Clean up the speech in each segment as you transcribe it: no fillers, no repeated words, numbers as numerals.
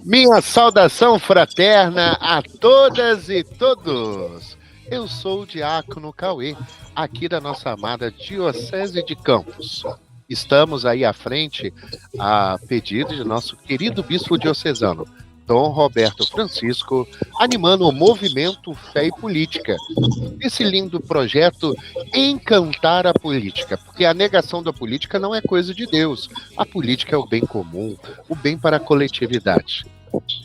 Minha saudação fraterna a todas e todos. Eu sou o Diácono Cauê, aqui da nossa amada Diocese de Campos. Estamos aí à frente, a pedido de nosso querido bispo diocesano, Dom Roberto Francisco, animando o movimento Fé e Política. Esse lindo projeto Encantar a Política, porque a negação da política não é coisa de Deus. A política é o bem comum, o bem para a coletividade.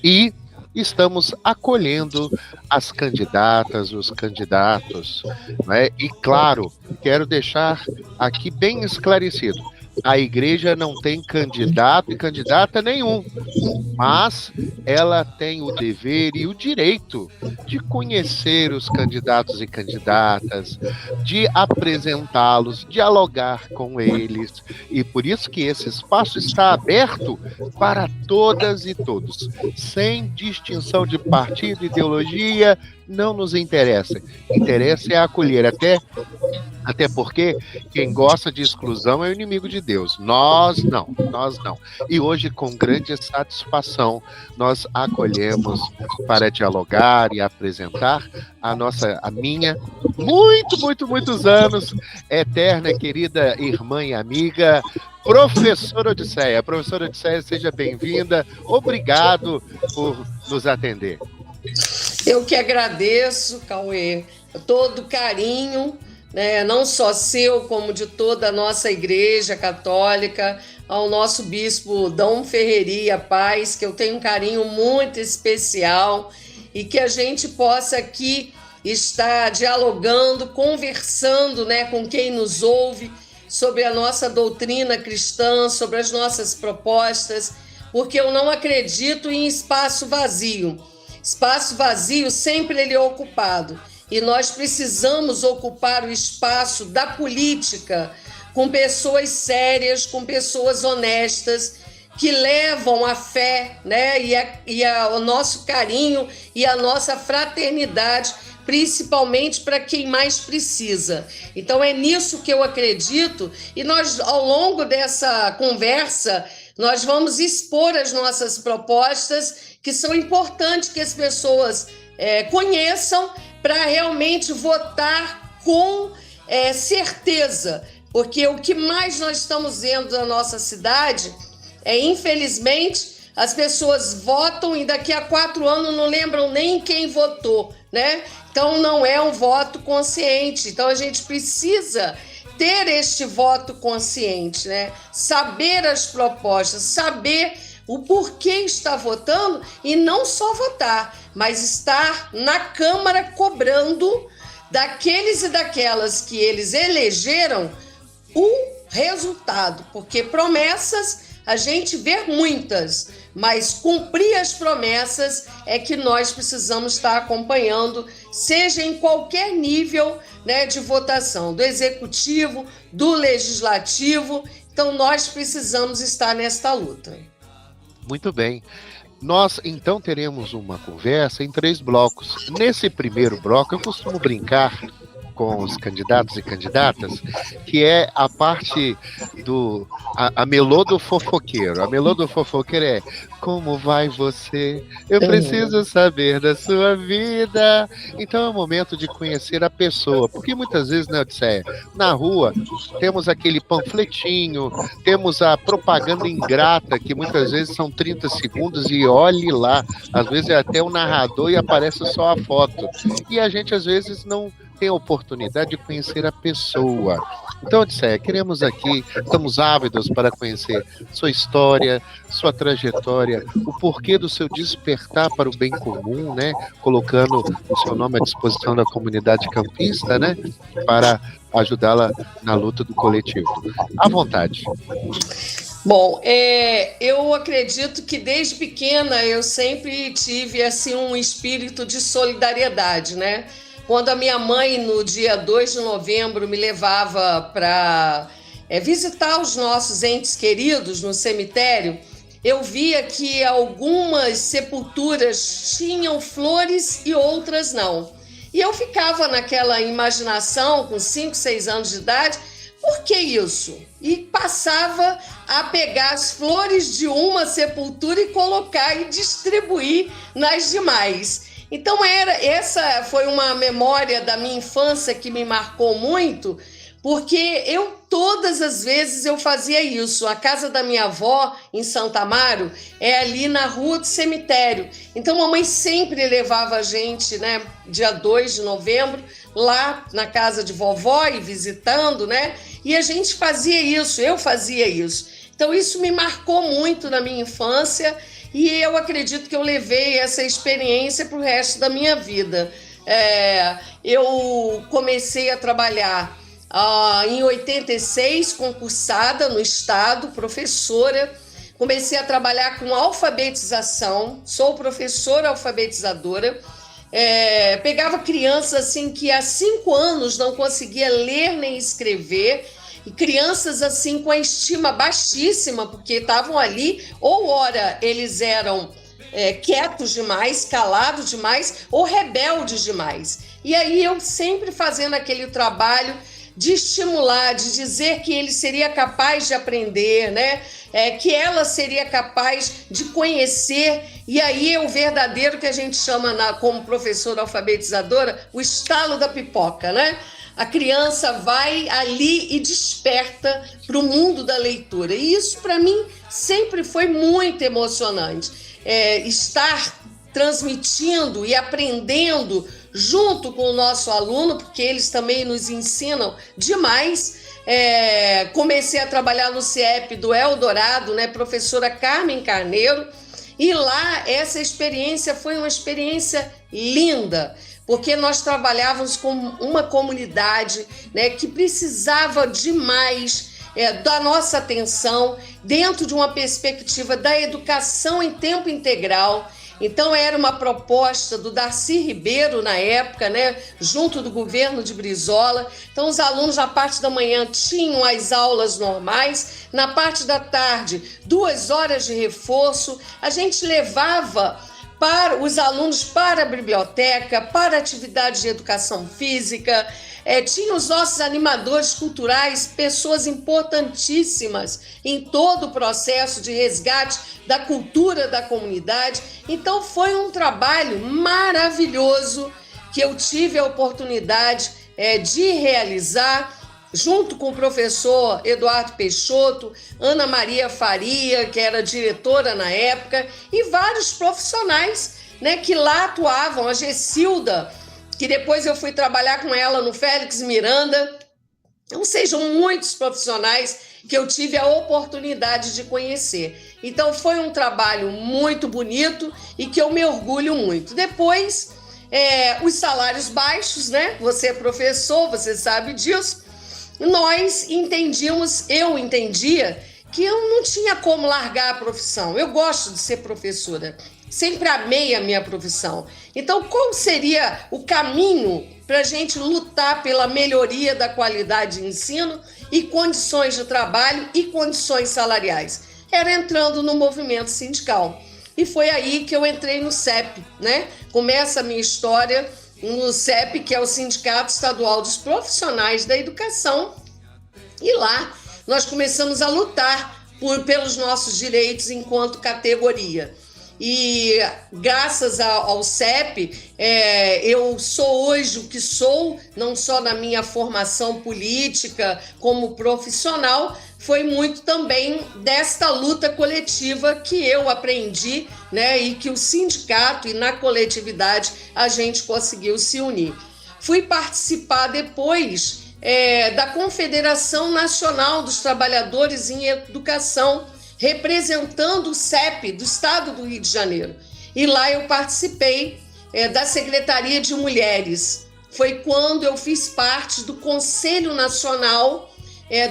E estamos acolhendo as candidatas, os candidatos, né? E claro, quero deixar aqui bem esclarecido, a igreja não tem candidato e candidata nenhum, mas ela tem o dever e o direito de conhecer os candidatos e candidatas, de apresentá-los, dialogar com eles, e por isso que esse espaço está aberto para todas e todos, sem distinção de partido, ideologia, não nos interessa. Interessa é acolher, até porque quem gosta de exclusão é o inimigo de Deus. Nós não. E hoje, com grande satisfação, nós acolhemos para dialogar e apresentar a minha, muitos anos, eterna, querida irmã e amiga, Professora Odisseia. Professora Odisseia, seja bem-vinda. Obrigado por nos atender. Eu que agradeço, Cauê, todo o carinho, né, não só seu, como de toda a nossa Igreja Católica, ao nosso bispo Dom Ferreira Paz, que eu tenho um carinho muito especial, e que a gente possa aqui estar dialogando, conversando, né, com quem nos ouve sobre a nossa doutrina cristã, sobre as nossas propostas, porque eu não acredito em espaço vazio. Espaço vazio sempre ele é ocupado, e nós precisamos ocupar o espaço da política com pessoas sérias, com pessoas honestas, que levam a fé, né, o nosso carinho e a nossa fraternidade, principalmente para quem mais precisa. Então é nisso que eu acredito, e nós, ao longo dessa conversa, nós vamos expor as nossas propostas, que são importantes que as pessoas conheçam, para realmente votar com certeza, porque o que mais nós estamos vendo na nossa cidade é, infelizmente, as pessoas votam e daqui a 4 anos não lembram nem quem votou, né? Então não é um voto consciente. Então a gente precisa ter este voto consciente, né? Saber as propostas, saber o porquê está votando, e não só votar, mas estar na Câmara cobrando daqueles e daquelas que eles elegeram o resultado, porque promessas a gente vê muitas, mas cumprir as promessas é que nós precisamos estar acompanhando, seja em qualquer nível, né, de votação, do executivo, do legislativo. Então nós precisamos estar nesta luta. Muito bem. Nós, então, teremos uma conversa em 3 blocos. Nesse primeiro bloco, eu costumo brincar com os candidatos e candidatas, que é a parte a melô do fofoqueiro. A melô do fofoqueiro é: como vai você? Eu preciso saber da sua vida. Então é o momento de conhecer a pessoa, porque muitas vezes, né, Odisseia, na rua temos aquele panfletinho, temos a propaganda ingrata, que muitas vezes são 30 segundos e olhe lá, às vezes é até o narrador e aparece só a foto. E a gente às vezes não tem a oportunidade de conhecer a pessoa. Então, Odisseia, queremos aqui, estamos ávidos para conhecer sua história, sua trajetória, o porquê do seu despertar para o bem comum, né? Colocando o seu nome à disposição da comunidade campista, né? Para ajudá-la na luta do coletivo. À vontade. Bom, eu acredito que desde pequena eu sempre tive assim, um espírito de solidariedade, né? Quando a minha mãe, no dia 2 de novembro, me levava para visitar os nossos entes queridos no cemitério, eu via que algumas sepulturas tinham flores e outras não. E eu ficava naquela imaginação, com 5, 6 anos de idade, por que isso? E passava a pegar as flores de uma sepultura e colocar e distribuir nas demais. Então, essa foi uma memória da minha infância que me marcou muito, porque todas as vezes eu fazia isso. A casa da minha avó, em Santa Amaro, é ali na Rua do Cemitério. Então, a mamãe sempre levava a gente, né, dia 2 de novembro, lá na casa de vovó e visitando, né? E a gente fazia isso, eu fazia isso. Então, isso me marcou muito na minha infância e eu acredito que eu levei essa experiência para o resto da minha vida. Eu comecei a trabalhar em 86, concursada no Estado, professora. Comecei a trabalhar com alfabetização, sou professora alfabetizadora. Pegava crianças assim, que há 5 anos não conseguia ler nem escrever, e crianças assim com a estima baixíssima, porque estavam ali, ou ora eles eram quietos demais, calados demais, ou rebeldes demais. E aí eu sempre fazendo aquele trabalho de estimular, de dizer que ele seria capaz de aprender, né? Que ela seria capaz de conhecer, e aí é o verdadeiro que a gente chama como professora alfabetizadora, o estalo da pipoca, né? A criança vai ali e desperta para o mundo da leitura. E isso, para mim, sempre foi muito emocionante. Estar transmitindo e aprendendo junto com o nosso aluno, porque eles também nos ensinam demais. Comecei a trabalhar no CIEP do Eldorado, né, professora Carmen Carneiro, e lá essa experiência foi uma experiência linda, porque nós trabalhávamos com uma comunidade, né, que precisava demais da nossa atenção dentro de uma perspectiva da educação em tempo integral. Então, era uma proposta do Darcy Ribeiro, na época, né, junto do governo de Brizola. Então, os alunos, na parte da manhã, tinham as aulas normais. Na parte da tarde, 2 horas de reforço. A gente levava para os alunos para a biblioteca, para atividades de educação física. Tinha os nossos animadores culturais, pessoas importantíssimas em todo o processo de resgate da cultura da comunidade. Então, foi um trabalho maravilhoso que eu tive a oportunidade de realizar, junto com o professor Eduardo Peixoto, Ana Maria Faria, que era diretora na época, e vários profissionais, né, que lá atuavam, a Gessilda, que depois eu fui trabalhar com ela no Félix Miranda. Então, sejam muitos profissionais que eu tive a oportunidade de conhecer. Então, foi um trabalho muito bonito e que eu me orgulho muito. Depois, os salários baixos, né? Você é professor, você sabe disso. Eu entendia que eu não tinha como largar a profissão. Eu gosto de ser professora, sempre amei a minha profissão. Então, qual seria o caminho para a gente lutar pela melhoria da qualidade de ensino e condições de trabalho e condições salariais? Era entrando no movimento sindical. E foi aí que eu entrei no CEP, né? Começa a minha história no CEP, que é o Sindicato Estadual dos Profissionais da Educação, e lá nós começamos a lutar pelos nossos direitos enquanto categoria. E graças ao CEP, eu sou hoje o que sou, não só na minha formação política como profissional, foi muito também desta luta coletiva que eu aprendi, né, e que o sindicato e na coletividade a gente conseguiu se unir. Fui participar depois da Confederação Nacional dos Trabalhadores em Educação, representando o CEP do Estado do Rio de Janeiro. E lá eu participei da Secretaria de Mulheres. Foi quando eu fiz parte do Conselho Nacional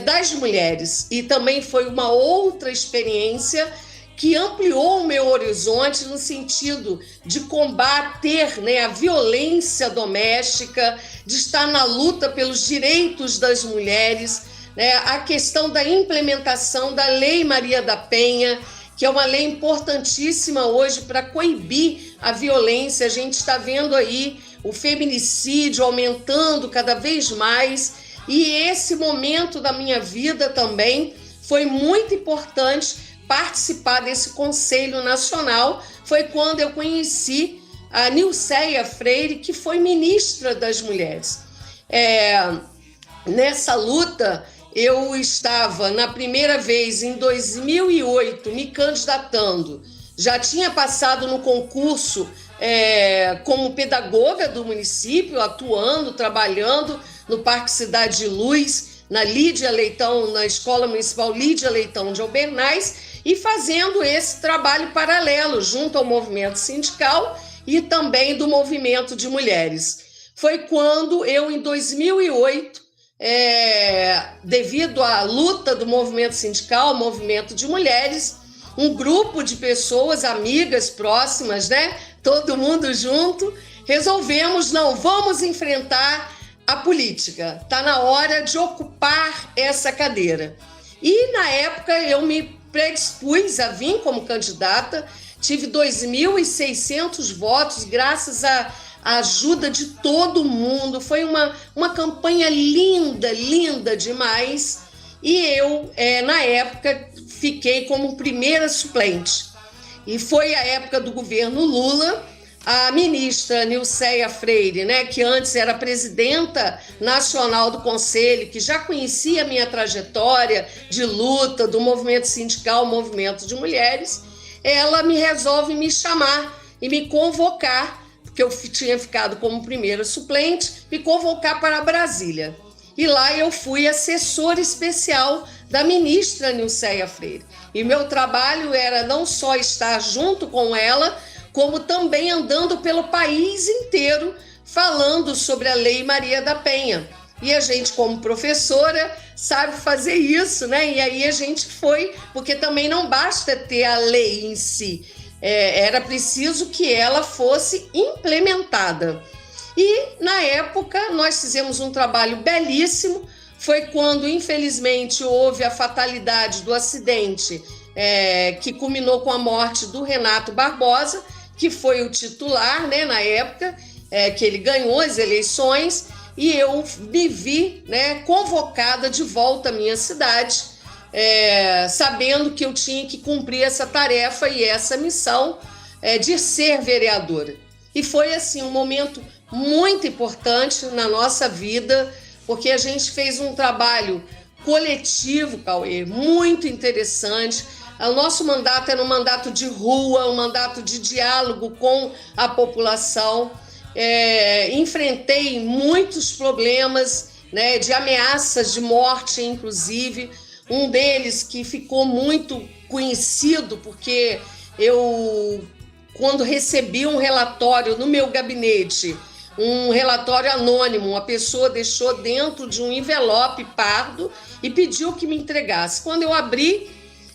das Mulheres. E também foi uma outra experiência que ampliou o meu horizonte no sentido de combater, né, a violência doméstica, de estar na luta pelos direitos das mulheres, né, a questão da implementação da Lei Maria da Penha, que é uma lei importantíssima hoje para coibir a violência. A gente está vendo aí o feminicídio aumentando cada vez mais, E esse momento da minha vida também foi muito importante participar desse Conselho Nacional. Foi quando eu conheci a Nilceia Freire, que foi ministra das Mulheres. Nessa luta, eu estava, na primeira vez, em 2008, me candidatando. Já tinha passado no concurso como pedagoga do município, atuando, trabalhando no Parque Cidade de Luz, na Lídia Leitão, na Escola Municipal Lídia Leitão de Albernaz, e fazendo esse trabalho paralelo junto ao movimento sindical e também do movimento de mulheres. Foi quando eu, em 2008, devido à luta do movimento sindical, movimento de mulheres, um grupo de pessoas, amigas próximas, né? Todo mundo junto, resolvemos, não, vamos enfrentar a política. Está na hora de ocupar essa cadeira. E, na época, eu me predispus a vir como candidata, tive 2.600 votos, graças à ajuda de todo mundo. Foi uma campanha linda, linda demais. E eu, na época, fiquei como primeira suplente. E foi a época do governo Lula, a ministra Nilceia Freire, né, que antes era presidenta nacional do Conselho, que já conhecia a minha trajetória de luta do movimento sindical, movimento de mulheres, ela me resolve me chamar e me convocar, porque eu tinha ficado como primeira suplente, me convocar para Brasília. E lá eu fui assessora especial da ministra Nilceia Freire. E meu trabalho era não só estar junto com ela, como também andando pelo país inteiro, falando sobre a Lei Maria da Penha. E a gente, como professora, sabe fazer isso, né? E aí a gente foi, porque também não basta ter a lei em si, era preciso que ela fosse implementada. E, na época, nós fizemos um trabalho belíssimo. Foi quando, infelizmente, houve a fatalidade do acidente que culminou com a morte do Renato Barbosa, que foi o titular, né, na época, que ele ganhou as eleições, e eu me vi, né, convocada de volta à minha cidade, sabendo que eu tinha que cumprir essa tarefa e essa missão de ser vereadora. E foi, assim, um momento muito importante na nossa vida, porque a gente fez um trabalho coletivo, Cauê, muito interessante. O nosso mandato era um mandato de rua, um mandato de diálogo com a população. Enfrentei muitos problemas, né, de ameaças de morte, inclusive. Um deles que ficou muito conhecido, porque eu, quando recebi um relatório no meu gabinete, um relatório anônimo, uma pessoa deixou dentro de um envelope pardo e pediu que me entregasse. Quando eu abri,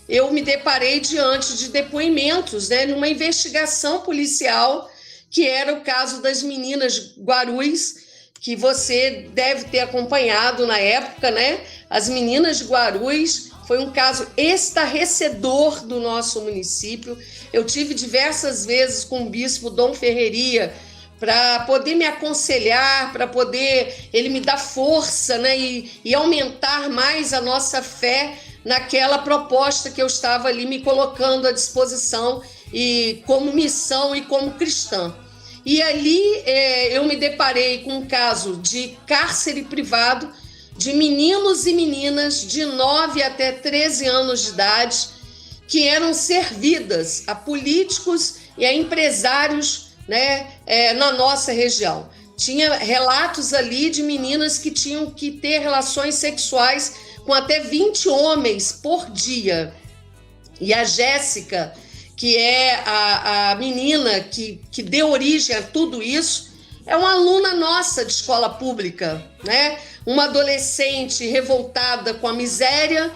eu me deparei diante de depoimentos, né, numa investigação policial, que era o caso das meninas Guarulhos, que você deve ter acompanhado na época, né? As meninas de Guarulhos foi um caso estarrecedor do nosso município. Eu tive diversas vezes com o bispo Dom Ferreira para poder me aconselhar, para poder ele me dar força, né, e aumentar mais a nossa fé naquela proposta que eu estava ali me colocando à disposição, e como missão e como cristã. E ali eu me deparei com um caso de cárcere privado de meninos e meninas de 9 até 13 anos de idade que eram servidas a políticos e a empresários, né, na nossa região. Tinha relatos ali de meninas que tinham que ter relações sexuais com até 20 homens por dia. E a Jéssica, que é a menina que deu origem a tudo isso, é uma aluna nossa de escola pública, né? Uma adolescente revoltada com a miséria,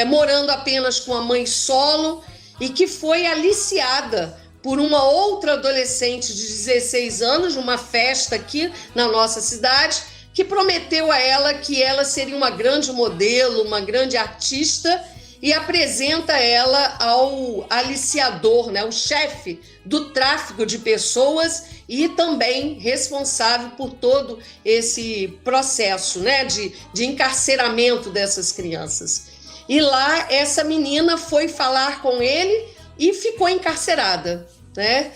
morando apenas com a mãe solo, e que foi aliciada por uma outra adolescente de 16 anos, numa festa aqui na nossa cidade, que prometeu a ela que ela seria uma grande modelo, uma grande artista, e apresenta ela ao aliciador, né, o chefe do tráfico de pessoas e também responsável por todo esse processo, né, de encarceramento dessas crianças. E lá essa menina foi falar com ele e ficou encarcerada, né?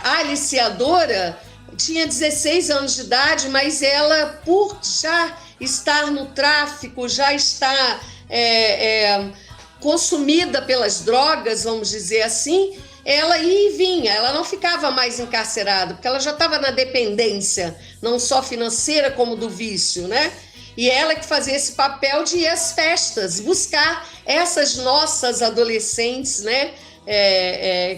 A aliciadora tinha 16 anos de idade, mas ela, por já estar no tráfico, já está consumida pelas drogas, vamos dizer assim, ela ia e vinha, ela não ficava mais encarcerada, porque ela já estava na dependência, não só financeira como do vício, né? E ela que fazia esse papel de ir às festas, buscar essas nossas adolescentes, né?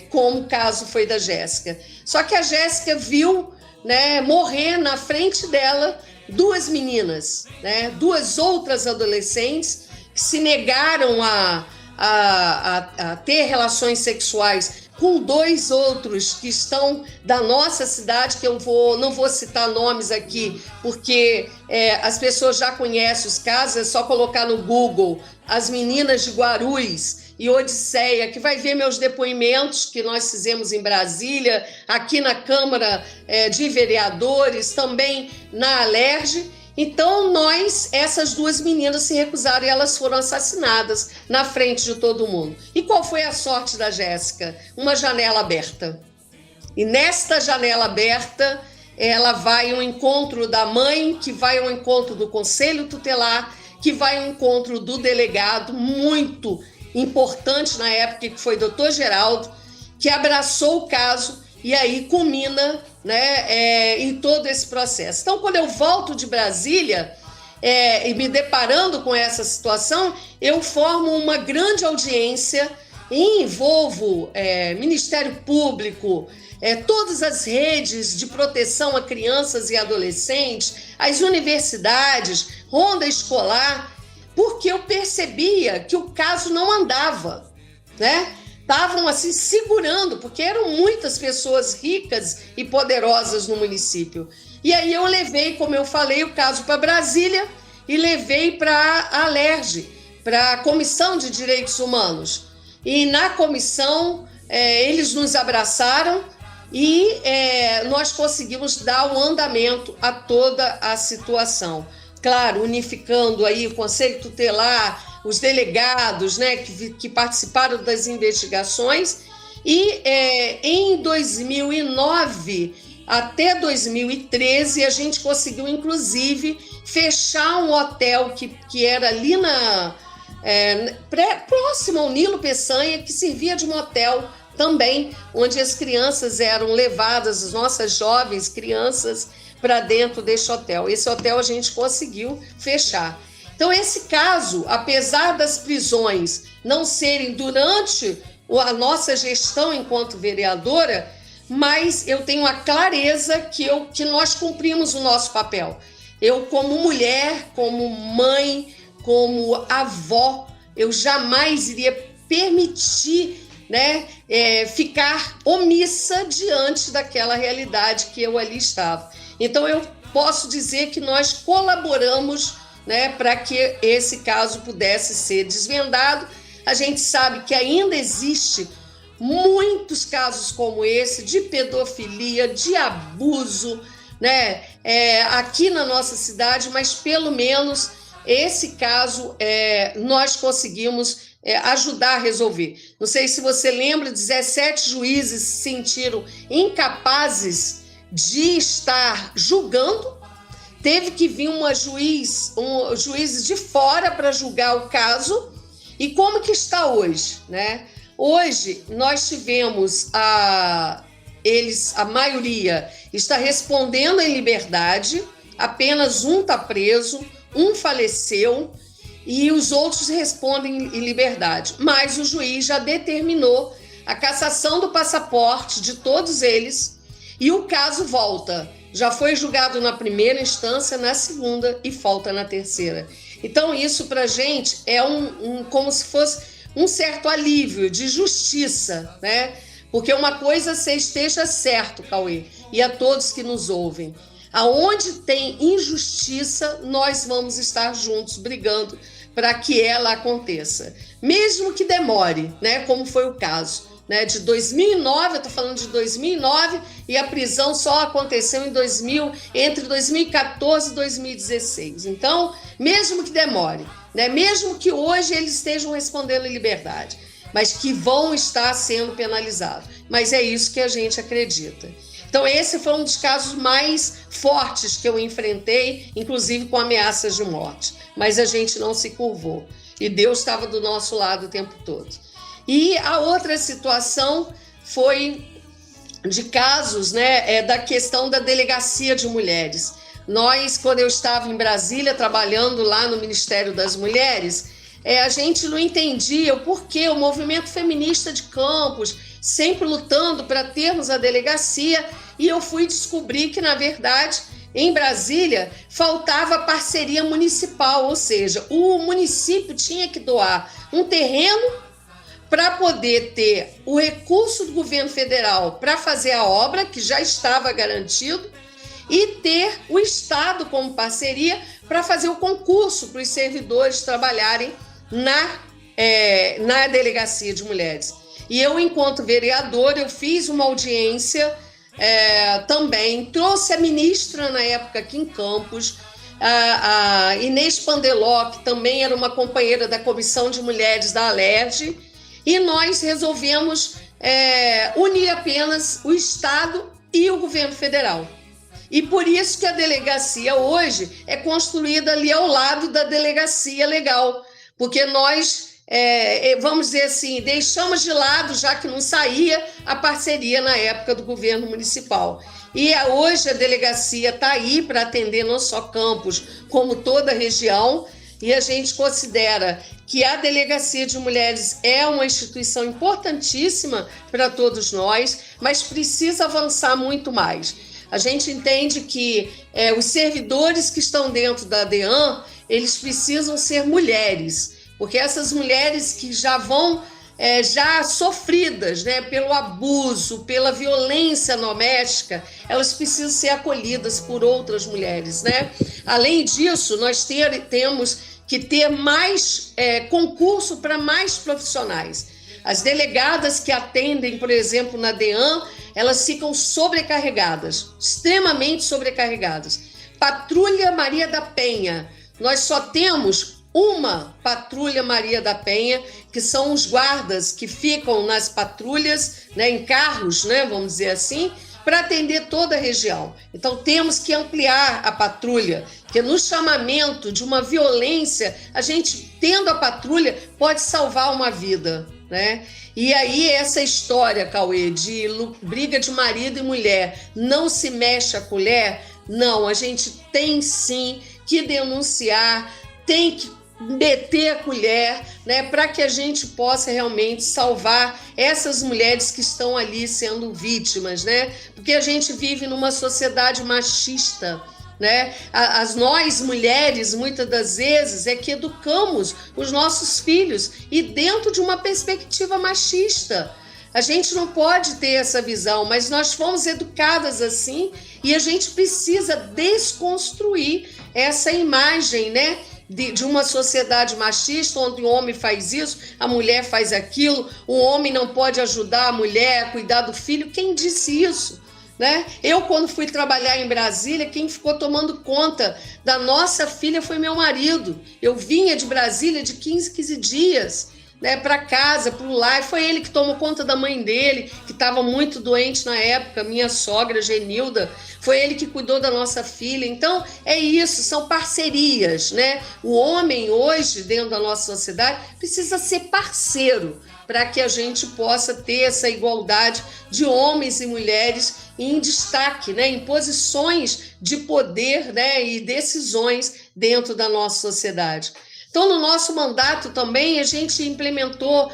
Como o caso foi da Jéssica. Só que a Jéssica viu, né, morrer na frente dela duas meninas, né? Duas outras adolescentes que se negaram a ter relações sexuais com dois outros que estão da nossa cidade, que eu não vou citar nomes aqui, porque as pessoas já conhecem os casos, é só colocar no Google as meninas de Guarulhos e Odisseia, que vai ver meus depoimentos que nós fizemos em Brasília, aqui na Câmara de Vereadores, também na Alerj. Então, essas duas meninas se recusaram e elas foram assassinadas na frente de todo mundo. E qual foi a sorte da Jéssica? Uma janela aberta. E nesta janela aberta, ela vai ao encontro da mãe, que vai ao encontro do conselho tutelar, que vai ao encontro do delegado, muito importante na época, que foi o Dr. Geraldo, que abraçou o caso e aí culmina, né, em todo esse processo. Então, quando eu volto de Brasília e me deparando com essa situação, eu formo uma grande audiência e envolvo Ministério Público, todas as redes de proteção a crianças e adolescentes, as universidades, ronda escolar, porque eu percebia que o caso não andava, né? Estavam assim segurando, porque eram muitas pessoas ricas e poderosas no município. E aí eu levei, como eu falei, o caso para Brasília e levei para a Alerj, para a Comissão de Direitos Humanos. E na comissão eles nos abraçaram e nós conseguimos dar o andamento a toda a situação. Claro, unificando aí o Conselho Tutelar, os delegados, né, que participaram das investigações. E em 2009 até 2013, a gente conseguiu, inclusive, fechar um hotel que era ali próximo ao Nilo Peçanha, que servia de motel também, onde as crianças eram levadas, as nossas jovens crianças, para dentro desse hotel. Esse hotel a gente conseguiu fechar. Então, esse caso, apesar das prisões não serem durante a nossa gestão enquanto vereadora, mas eu tenho a clareza que nós cumprimos o nosso papel. Eu, como mulher, como mãe, como avó, eu jamais iria permitir, né, ficar omissa diante daquela realidade que eu ali estava. Então, eu posso dizer que nós colaboramos, né, para que esse caso pudesse ser desvendado. A gente sabe que ainda existe muitos casos como esse, de pedofilia, de abuso, né, aqui na nossa cidade, mas pelo menos esse caso nós conseguimos ajudar a resolver. Não sei se você lembra, 17 juízes se sentiram incapazes de estar julgando, teve que vir juízes de fora para julgar o caso. E como que está hoje, né? Hoje nós tivemos a maioria está respondendo em liberdade, apenas um está preso, um faleceu e os outros respondem em liberdade. Mas o juiz já determinou a cassação do passaporte de todos eles e o caso volta. Já foi julgado na primeira instância, na segunda e volta na terceira. Então, isso para a gente é como se fosse um certo alívio de justiça, né? Porque uma coisa você esteja certo, Cauê, e a todos que nos ouvem. Aonde tem injustiça, nós vamos estar juntos brigando para que ela aconteça, mesmo que demore, né, como foi o caso, né, de 2009, eu estou falando de 2009, e a prisão só aconteceu entre 2014 e 2016. Então, mesmo que demore, né, mesmo que hoje eles estejam respondendo em liberdade, mas que vão estar sendo penalizados. Mas é isso que a gente acredita. Então, esse foi um dos casos mais fortes que eu enfrentei, inclusive com ameaças de morte. Mas a gente não se curvou. E Deus estava do nosso lado o tempo todo. E a outra situação foi de casos, né, da questão da delegacia de mulheres. Nós, quando eu estava em Brasília, trabalhando lá no Ministério das Mulheres, a gente não entendia o porquê o movimento feminista de Campos, sempre lutando para termos a delegacia, e eu fui descobrir que, na verdade, em Brasília, faltava parceria municipal, ou seja, o município tinha que doar um terreno para poder ter o recurso do governo federal para fazer a obra, que já estava garantido, e ter o Estado como parceria para fazer o concurso para os servidores trabalharem na delegacia de mulheres. E eu, enquanto vereadora, eu fiz uma audiência também, trouxe a ministra na época aqui em Campos, a Inês Pandeló, que também era uma companheira da Comissão de Mulheres da Alerj, e nós resolvemos unir apenas o Estado e o governo federal. E por isso que a delegacia hoje é construída ali ao lado da delegacia legal, porque nós, vamos dizer assim, deixamos de lado, já que não saía, a parceria na época do governo municipal. E hoje a delegacia está aí para atender não só Campos, como toda a região, e a gente considera que a Delegacia de Mulheres é uma instituição importantíssima para todos nós, mas precisa avançar muito mais. A gente entende que os servidores que estão dentro da DEAN, eles precisam ser mulheres, porque essas mulheres que já vão já sofridas, né, pelo abuso, pela violência doméstica, elas precisam ser acolhidas por outras mulheres, né? Além disso, nós temos que ter mais concurso para mais profissionais. As delegadas que atendem, por exemplo, na DEAN, elas ficam sobrecarregadas, extremamente sobrecarregadas. Patrulha Maria da Penha, nós só temos uma Patrulha Maria da Penha, que são os guardas que ficam nas patrulhas, né, em carros, né, vamos dizer assim, para atender toda a região. Então, temos que ampliar a patrulha, porque no chamamento de uma violência, a gente, tendo a patrulha, pode salvar uma vida, né? E aí, essa história, Cauê, de briga de marido e mulher, não se mexe a colher, não, a gente tem sim que denunciar, tem que meter a colher, né, para que a gente possa realmente salvar essas mulheres que estão ali sendo vítimas, né? Porque a gente vive numa sociedade machista, né? Nós, mulheres, muitas das vezes, que educamos os nossos filhos e dentro de uma perspectiva machista. A gente não pode ter essa visão, mas nós fomos educadas assim e a gente precisa desconstruir essa imagem, né? De uma sociedade machista, onde o homem faz isso, a mulher faz aquilo, o homem não pode ajudar a mulher a cuidar do filho. Quem disse isso? Né? Eu, quando fui trabalhar em Brasília, quem ficou tomando conta da nossa filha foi meu marido. Eu vinha de Brasília de 15 dias, né, para casa, para o lar, e foi ele que tomou conta da mãe dele, que estava muito doente na época, minha sogra, Genilda, foi ele que cuidou da nossa filha. Então, é isso, são parcerias, né? O homem hoje, dentro da nossa sociedade, precisa ser parceiro para que a gente possa ter essa igualdade de homens e mulheres em destaque, né, em posições de poder, né, e decisões dentro da nossa sociedade. Então, no nosso mandato também, a gente implementou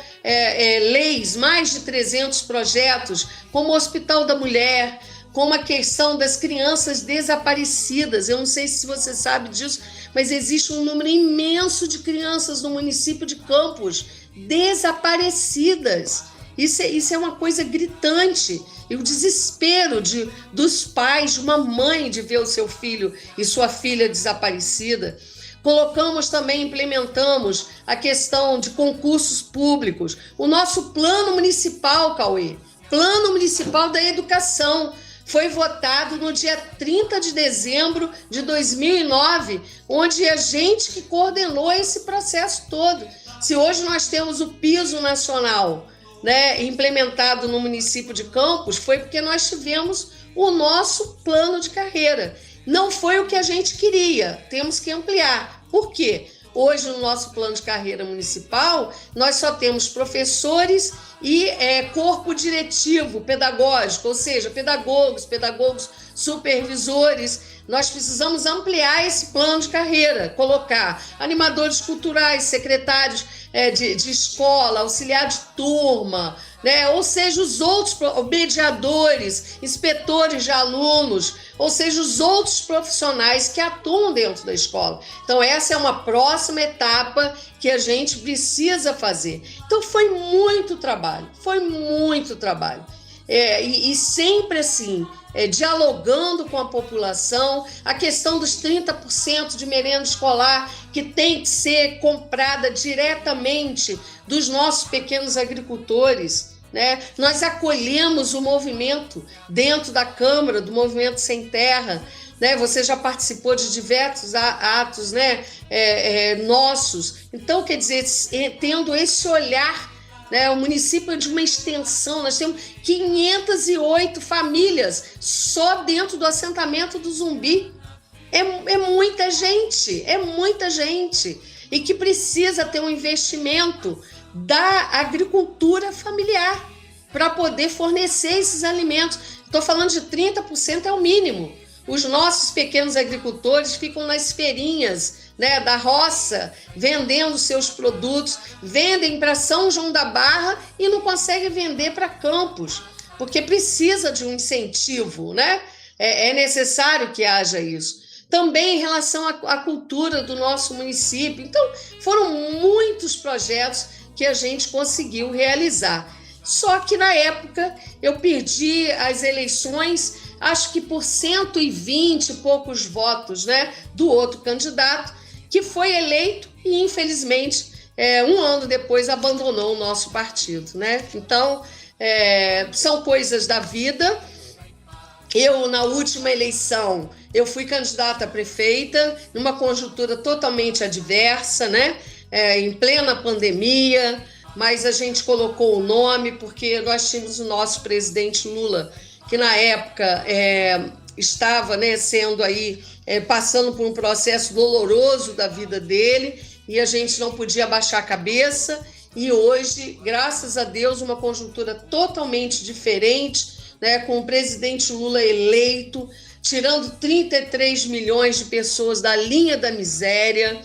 leis, mais de 300 projetos, como o Hospital da Mulher, como a questão das crianças desaparecidas. Eu não sei se você sabe disso, mas existe um número imenso de crianças no município de Campos desaparecidas. Isso é uma coisa gritante. E o desespero dos pais, de uma mãe, de ver o seu filho e sua filha desaparecida. colocamos também, implementamos a questão de concursos públicos, o nosso plano municipal, Cauê, Plano Municipal da Educação, foi votado no dia 30 de dezembro de 2009, onde a gente que coordenou esse processo todo. Se hoje nós temos o piso nacional, né, implementado no município de Campos, foi porque nós tivemos o nosso plano de carreira. Não foi o que a gente queria, temos que ampliar. Por quê? Hoje, no nosso plano de carreira municipal, nós só temos professores e corpo diretivo pedagógico, ou seja, pedagogos supervisores. Nós precisamos ampliar esse plano de carreira, colocar animadores culturais, secretários de escola, auxiliar de turma, né? Ou seja, os outros mediadores, inspetores de alunos, ou seja, os outros profissionais que atuam dentro da escola. Então, essa é uma próxima etapa que a gente precisa fazer. Então, foi muito trabalho. E sempre assim, dialogando com a população, a questão dos 30% de merenda escolar que tem que ser comprada diretamente dos nossos pequenos agricultores, né? Nós acolhemos o movimento dentro da Câmara, do Movimento Sem Terra, né? Você já participou de diversos atos, né? Nossos. Então, quer dizer, tendo esse olhar, né? O município é de uma extensão, nós temos 508 famílias só dentro do assentamento do Zumbi. É muita gente, e que precisa ter um investimento da agricultura familiar para poder fornecer esses alimentos. Estou falando de 30%, é o mínimo. Os nossos pequenos agricultores ficam nas feirinhas, né, da roça, vendendo seus produtos, vendem para São João da Barra e não conseguem vender para Campos, porque precisa de um incentivo, né? É necessário que haja isso. Também em relação à cultura do nosso município. Então, foram muitos projetos que a gente conseguiu realizar. Só que, na época, eu perdi as eleições, acho que por 120 e poucos votos, né, do outro candidato, que foi eleito e, infelizmente, um ano depois abandonou o nosso partido, né? Então, são coisas da vida. Eu, na última eleição, eu fui candidata a prefeita, numa conjuntura totalmente adversa, né? Em plena pandemia, mas a gente colocou o nome porque nós tínhamos o nosso presidente Lula, que na época estava, né, sendo aí, passando por um processo doloroso da vida dele, e a gente não podia baixar a cabeça, e hoje, graças a Deus, uma conjuntura totalmente diferente, né, com o presidente Lula eleito, tirando 33 milhões de pessoas da linha da miséria.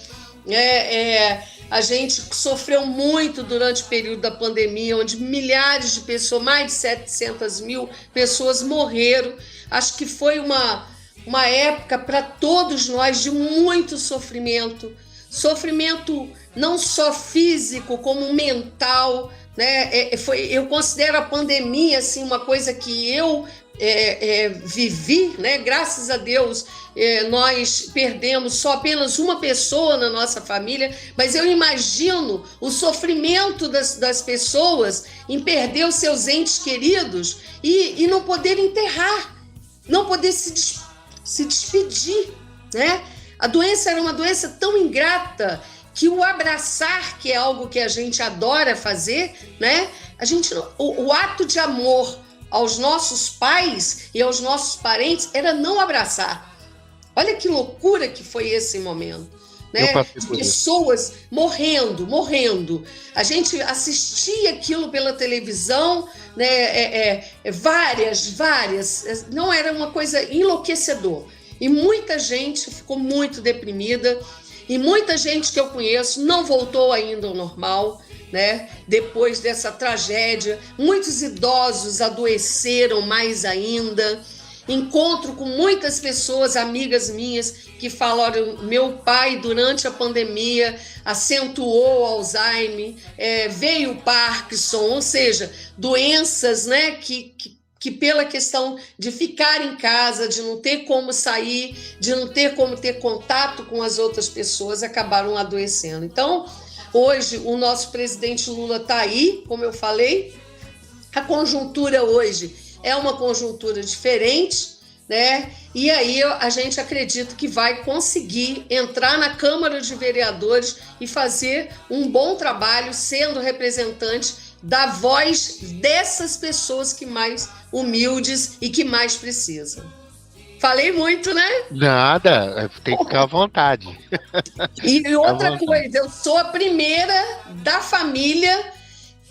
A gente sofreu muito durante o período da pandemia, onde milhares de pessoas, mais de 700 mil pessoas morreram. Acho que foi uma época para todos nós de muito sofrimento não só físico, como mental, né? Eu considero a pandemia assim, uma coisa que eu vivi, né? Graças a Deus, nós perdemos só apenas uma pessoa na nossa família, mas eu imagino o sofrimento das pessoas em perder os seus entes queridos e não poder enterrar, não poder se despedir, né? A doença era uma doença tão ingrata que o abraçar, que é algo que a gente adora fazer, né? O ato de amor aos nossos pais e aos nossos parentes era não abraçar. Olha que loucura que foi esse momento, né? De pessoas morrendo. A gente assistia aquilo pela televisão, né? Várias. Não, era uma coisa enlouquecedora. E muita gente ficou muito deprimida. E muita gente que eu conheço não voltou ainda ao normal, né? Depois dessa tragédia. Muitos idosos adoeceram mais ainda. Encontro com muitas pessoas, amigas minhas, que falaram: meu pai, durante a pandemia, acentuou o Alzheimer, veio o Parkinson, ou seja, doenças, né, que que pela questão de ficar em casa, de não ter como sair, de não ter como ter contato com as outras pessoas, acabaram adoecendo. Então, hoje, o nosso presidente Lula está aí, como eu falei, a conjuntura hoje é uma conjuntura diferente, né? E aí a gente acredita que vai conseguir entrar na Câmara de Vereadores e fazer um bom trabalho, sendo representante da voz dessas pessoas que mais humildes e que mais precisam. Falei muito, né? Nada, tem que ficar à vontade. E outra coisa, eu sou a primeira da família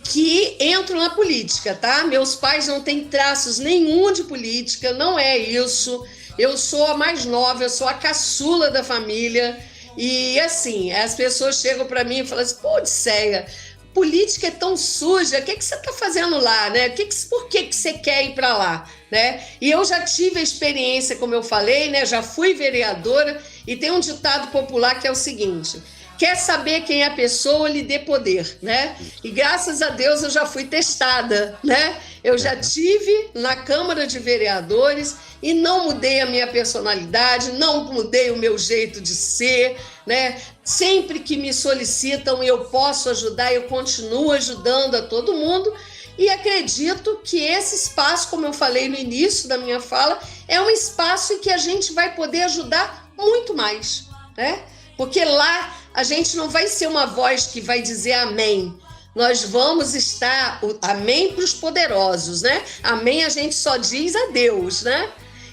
que entro na política, tá? Meus pais não têm traços nenhum de política, não é isso. Eu sou a mais nova, eu sou a caçula da família. E assim, as pessoas chegam para mim e falam assim: pô, Odisseia, política é tão suja, o que você está fazendo lá, né? Por que você quer ir para lá, né? E eu já tive a experiência, como eu falei, né? Já fui vereadora e tem um ditado popular que é o seguinte: quer saber quem é a pessoa, lhe dê poder, né? E graças a Deus eu já fui testada, né? Eu já tive na Câmara de Vereadores e não mudei a minha personalidade, não mudei o meu jeito de ser, né? Sempre que me solicitam e eu posso ajudar, eu continuo ajudando a todo mundo. E acredito que esse espaço, como eu falei no início da minha fala, é um espaço em que a gente vai poder ajudar muito mais, né? Porque lá a gente não vai ser uma voz que vai dizer amém. Nós vamos estar, amém para os poderosos, né? Amém a gente só diz a Deus, né?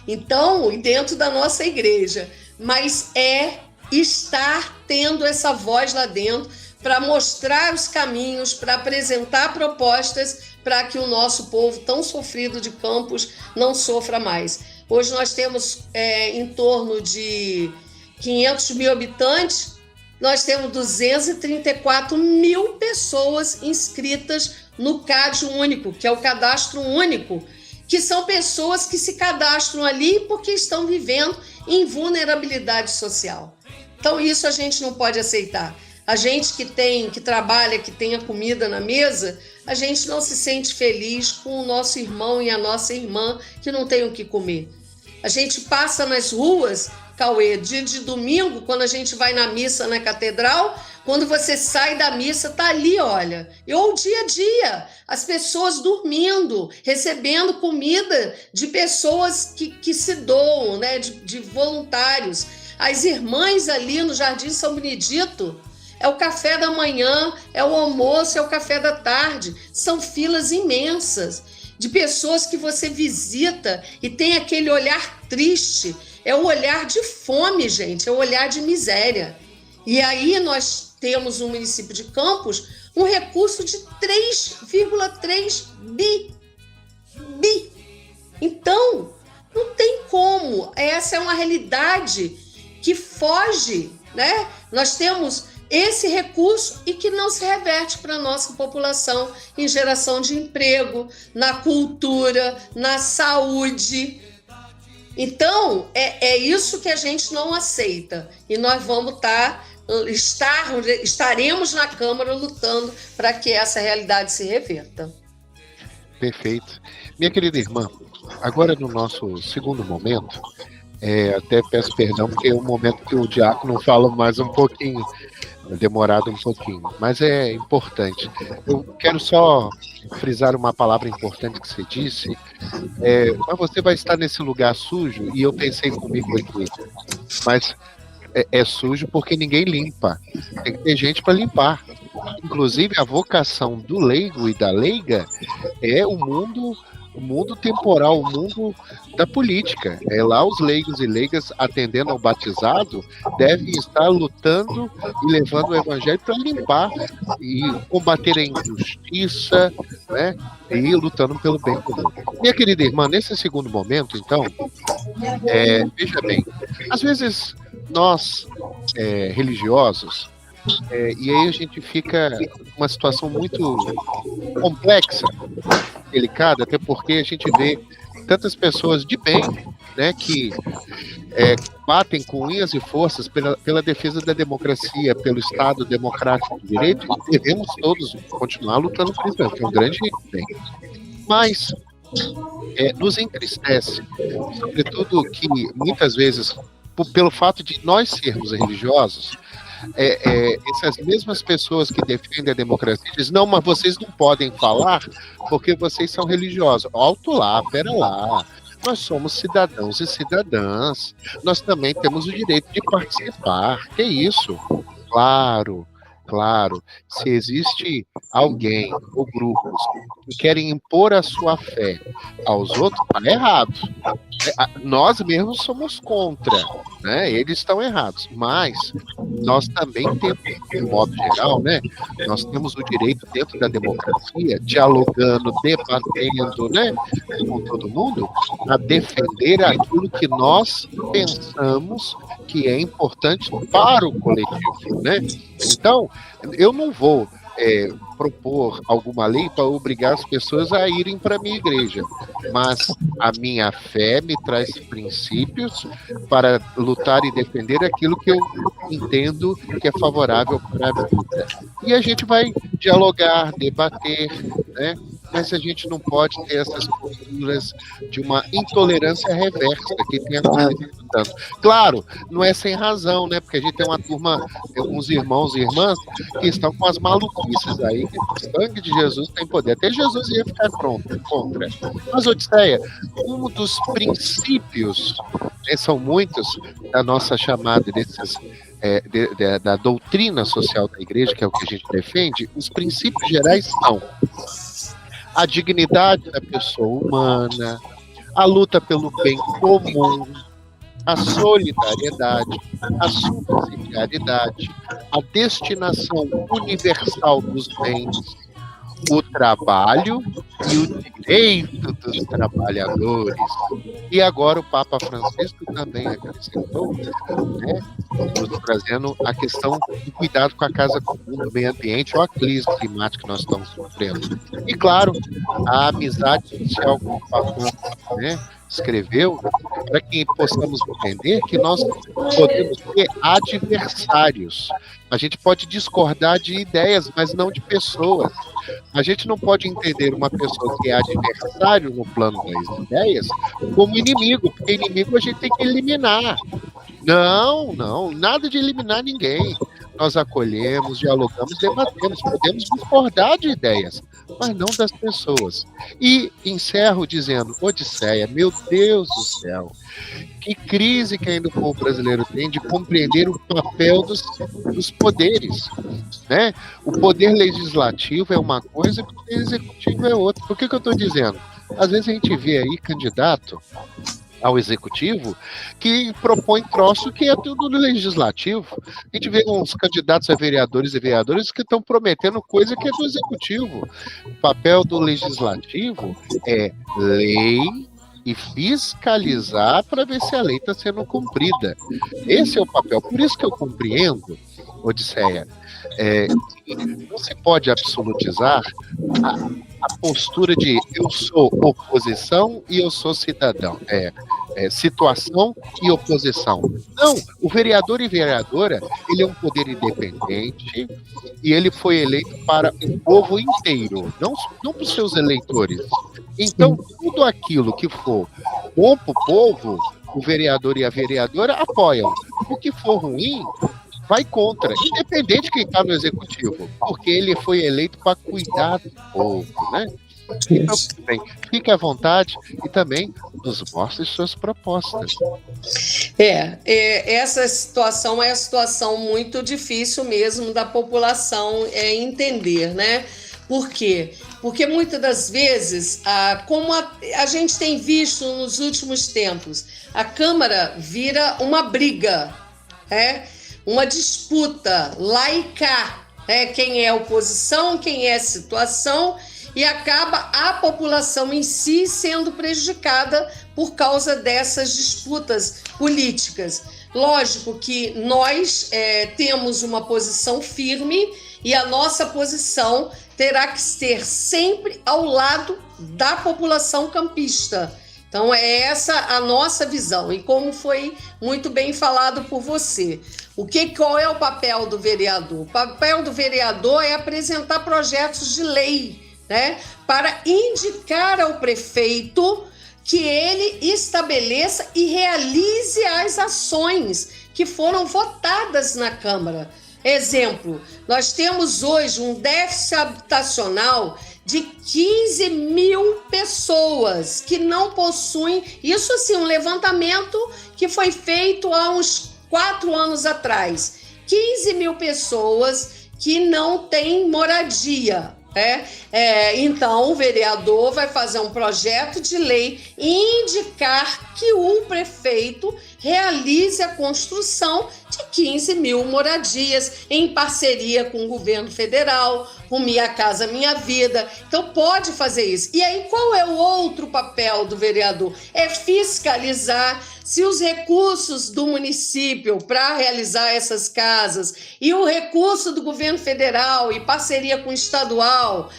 Então, dentro da nossa igreja. Mas é estar tendo essa voz lá dentro para mostrar os caminhos, para apresentar propostas para que o nosso povo tão sofrido de Campos não sofra mais. Hoje nós temos em torno de 500 mil habitantes, nós temos 234 mil pessoas inscritas no CAD único, que é o cadastro único, que são pessoas que se cadastram ali porque estão vivendo em vulnerabilidade social. Então isso a gente não pode aceitar. A gente que trabalha, que tem a comida na mesa, a gente não se sente feliz com o nosso irmão e a nossa irmã que não tem o que comer. A gente passa nas ruas, Cauê, dia de domingo, quando a gente vai na missa na catedral, quando você sai da missa, tá ali, olha. Ou dia a dia, as pessoas dormindo, recebendo comida de pessoas que se doam, né, de voluntários. As irmãs ali no Jardim São Benedito, é o café da manhã, é o almoço, é o café da tarde. São filas imensas de pessoas que você visita e tem aquele olhar triste. É o olhar de fome, gente, é o olhar de miséria. E aí nós temos no município de Campos um recurso de 3,3 bi. Então, não tem como. Essa é uma realidade que foge, né? Nós temos esse recurso e que não se reverte para a nossa população em geração de emprego, na cultura, na saúde. Então, é isso que a gente não aceita. E nós vamos estaremos na Câmara lutando para que essa realidade se reverta. Perfeito. Minha querida irmã, agora no nosso segundo momento, até peço perdão, porque é um momento que o diácono fala mais um pouquinho, demorado um pouquinho, mas é importante. Eu quero só frisar uma palavra importante que você disse, mas você vai estar nesse lugar sujo, e eu pensei comigo aqui, mas é sujo porque ninguém limpa, tem que ter gente para limpar. Inclusive a vocação do leigo e da leiga é o mundo temporal, o mundo da política. É lá os leigos e leigas, atendendo ao batizado, devem estar lutando e levando o evangelho para limpar e combater a injustiça, né? E lutando pelo bem comum. Minha querida irmã, nesse segundo momento, então, veja bem, às vezes nós, religiosos, e aí a gente fica numa situação muito complexa, delicada, até porque a gente vê tantas pessoas de bem, né, que batem com unhas e forças pela defesa da democracia, pelo Estado democrático de direito, e devemos todos continuar lutando por isso, que é um grande bem. Mas nos entristece, sobretudo que muitas vezes, pelo fato de nós sermos religiosos, essas mesmas pessoas que defendem a democracia dizem, não, mas vocês não podem falar porque vocês são religiosos. Alto lá, pera lá. Nós somos cidadãos e cidadãs. Nós também temos o direito de participar. Que isso? Claro, claro. Se existe alguém ou grupos que querem impor a sua fé aos outros, está errado. Nós mesmos somos contra, né? Eles estão errados, mas nós também temos, de modo geral, né? Nós temos o direito dentro da democracia, dialogando, debatendo, né? Com todo mundo, a defender aquilo que nós pensamos que é importante para o coletivo, né? Então, eu não vou propor alguma lei para obrigar as pessoas a irem para a minha igreja, mas a minha fé me traz princípios para lutar e defender aquilo que eu entendo que é favorável para a vida. E a gente vai dialogar, debater, né? Mas a gente não pode ter essas posturas de uma intolerância reversa que tem acontecido tanto. Claro, não é sem razão, né? Porque a gente tem uma turma, alguns irmãos e irmãs que estão com as maluquices aí, que o sangue de Jesus tem poder. Até Jesus ia ficar contra. Mas, Odisseia, um dos princípios, né, são muitos, da nossa chamada desses da doutrina social da igreja, que é o que a gente defende, os princípios gerais são a dignidade da pessoa humana, a luta pelo bem comum, a solidariedade, a subsidiariedade, a destinação universal dos bens, o trabalho e o direito dos trabalhadores. E agora o Papa Francisco também acrescentou, né, nos trazendo a questão do cuidado com a casa comum, do meio ambiente, ou a crise climática que nós estamos sofrendo. E, claro, a amizade social com o Papa, né, escreveu, para que possamos entender que nós podemos ter adversários. A gente pode discordar de ideias, mas não de pessoas. A gente não pode entender uma pessoa que é adversário no plano das ideias como inimigo, porque inimigo a gente tem que eliminar. Não, nada de eliminar ninguém. Nós acolhemos, dialogamos, debatemos, podemos discordar de ideias, mas não das pessoas. E encerro dizendo, Odisseia, meu Deus do céu, que crise que ainda o povo brasileiro tem de compreender o papel dos poderes, né? O poder legislativo é uma coisa, o poder executivo é outra. Por que eu estou dizendo? Às vezes a gente vê aí candidato ao executivo que propõe troço que é tudo do legislativo. A gente vê uns candidatos a vereadores e vereadoras que estão prometendo coisa que é do executivo. O papel do legislativo é lei e fiscalizar para ver se a lei está sendo cumprida. Esse é o papel. Por isso que eu compreendo, Odisseia, não se pode absolutizar a postura de eu sou oposição e eu sou cidadão. Situação e oposição. Não, o vereador e vereadora, ele é um poder independente e ele foi eleito para o povo inteiro, não para os seus eleitores. Então, tudo aquilo que for bom para o povo, o vereador e a vereadora apoiam. O que for ruim, vai contra, independente de quem está no executivo, porque ele foi eleito para cuidar do povo, né? Então, bem, fique à vontade e também nos mostre suas propostas. Essa situação é a situação muito difícil mesmo da população entender, né? Por quê? Porque muitas das vezes, como a gente tem visto nos últimos tempos, a Câmara vira uma briga, uma disputa laica, quem é oposição, quem é situação, e acaba a população em si sendo prejudicada por causa dessas disputas políticas. Lógico que nós temos uma posição firme e a nossa posição terá que ser sempre ao lado da população campista. Então, é essa a nossa visão. E como foi muito bem falado por você, qual é o papel do vereador? O papel do vereador é apresentar projetos de lei, né, para indicar ao prefeito que ele estabeleça e realize as ações que foram votadas na Câmara. Exemplo, nós temos hoje um déficit habitacional de 15 mil pessoas que não possuem, isso assim, um levantamento que foi feito há uns 4 anos atrás, 15 mil pessoas que não têm moradia. Então, o vereador vai fazer um projeto de lei e indicar que o prefeito realize a construção de 15 mil moradias em parceria com o governo federal, com Minha Casa Minha Vida. Então, pode fazer isso. E aí, qual é o outro papel do vereador? É fiscalizar se os recursos do município para realizar essas casas e o recurso do governo federal e parceria com o estadual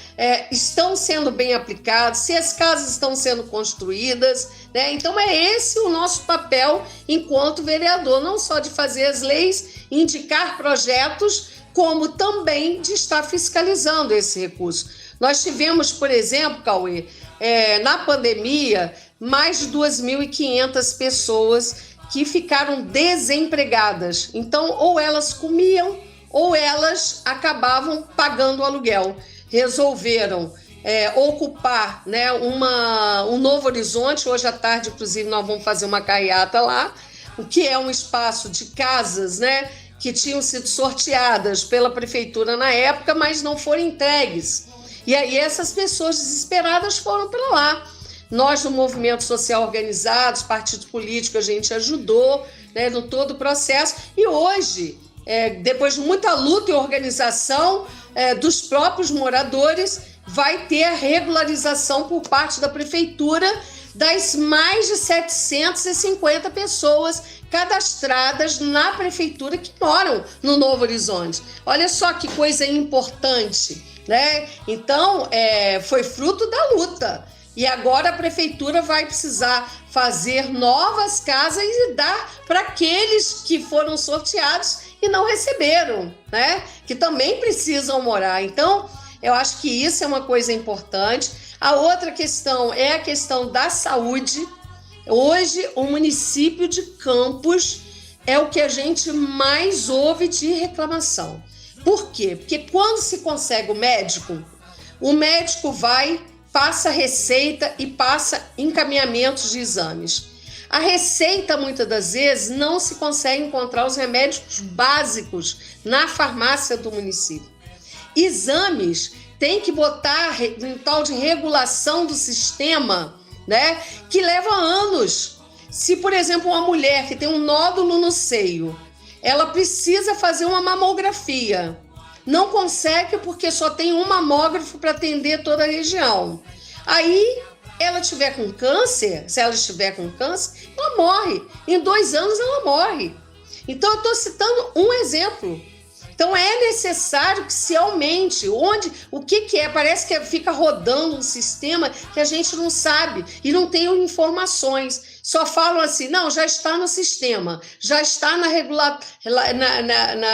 estão sendo bem aplicados, se as casas estão sendo construídas, né? Então é esse o nosso papel enquanto vereador, não só de fazer as leis, indicar projetos, como também de estar fiscalizando esse recurso. Nós tivemos, por exemplo, Cauê, na pandemia, mais de 2.500 pessoas que ficaram desempregadas. Então, ou elas comiam, ou elas acabavam pagando o aluguel. Resolveram ocupar, né, um Novo Horizonte. Hoje à tarde, inclusive, nós vamos fazer uma carreata lá, o que é um espaço de casas, né, que tinham sido sorteadas pela prefeitura na época, mas não foram entregues. E aí essas pessoas desesperadas foram para lá. Nós, do Movimento Social Organizado, partido político, a gente ajudou, né, no todo o processo. E hoje, depois de muita luta e organização dos próprios moradores, vai ter a regularização por parte da prefeitura das mais de 750 pessoas cadastradas na prefeitura que moram no Novo Horizonte. Olha só que coisa importante, né? Então, foi fruto da luta. E agora a prefeitura vai precisar fazer novas casas e dar para aqueles que foram sorteados e não receberam, né? Que também precisam morar. Então, eu acho que isso é uma coisa importante. A outra questão é a questão da saúde. Hoje, o município de Campos é o que a gente mais ouve de reclamação. Por quê? Porque quando se consegue o médico vai, passa receita e passa encaminhamentos de exames. A receita, muitas das vezes, não se consegue encontrar os remédios básicos na farmácia do município. Exames tem que botar um tal de regulação do sistema, né, que leva anos. Se, por exemplo, uma mulher que tem um nódulo no seio, ela precisa fazer uma mamografia. Não consegue porque só tem um mamógrafo para atender toda a região. Aí, ela tiver com câncer, se ela estiver com câncer, ela morre. Em 2 anos, ela morre. Então, eu estou citando um exemplo. Então, é necessário que se aumente. O que é? Parece que fica rodando um sistema que a gente não sabe e não tem informações. Só falam assim, não, já está no sistema, já está na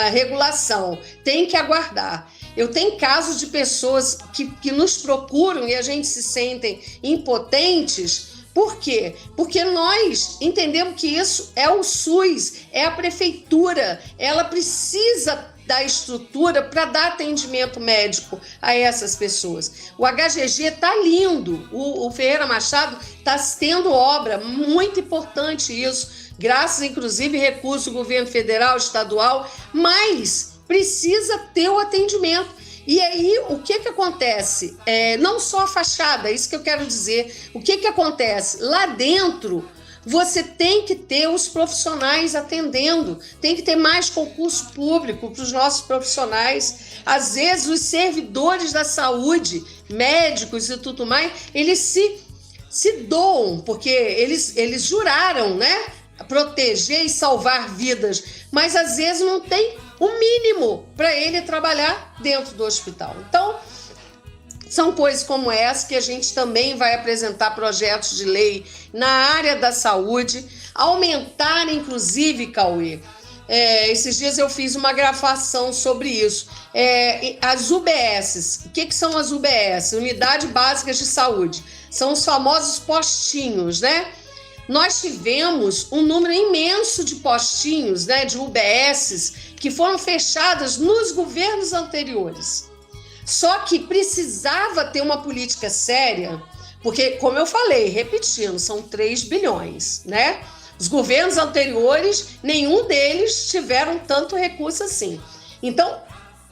regulação, tem que aguardar. Eu tenho casos de pessoas que nos procuram e a gente se sentem impotentes. Por quê? Porque nós entendemos que isso é o SUS, é a prefeitura, ela precisa da estrutura para dar atendimento médico a essas pessoas. O HGG está lindo, o Ferreira Machado está tendo obra, muito importante isso, graças inclusive recurso do governo federal, estadual, mas precisa ter o atendimento. E aí, o que acontece? Não só a fachada, é isso que eu quero dizer. O que acontece? Lá dentro, você tem que ter os profissionais atendendo, tem que ter mais concurso público para os nossos profissionais. Às vezes, os servidores da saúde, médicos e tudo mais, eles se doam, porque eles juraram, né, proteger e salvar vidas, mas às vezes não tem o mínimo para ele trabalhar dentro do hospital. Então, são coisas como essa que a gente também vai apresentar projetos de lei na área da saúde, aumentar, inclusive, Cauê, esses dias eu fiz uma gravação sobre isso. As UBSs, o que são as UBS? Unidades Básicas de Saúde. São os famosos postinhos, né? Nós tivemos um número imenso de postinhos, né, de UBSs, que foram fechadas nos governos anteriores. Só que precisava ter uma política séria, porque, como eu falei, repetindo, são 3 bilhões, né? Os governos anteriores, nenhum deles tiveram tanto recurso assim. Então,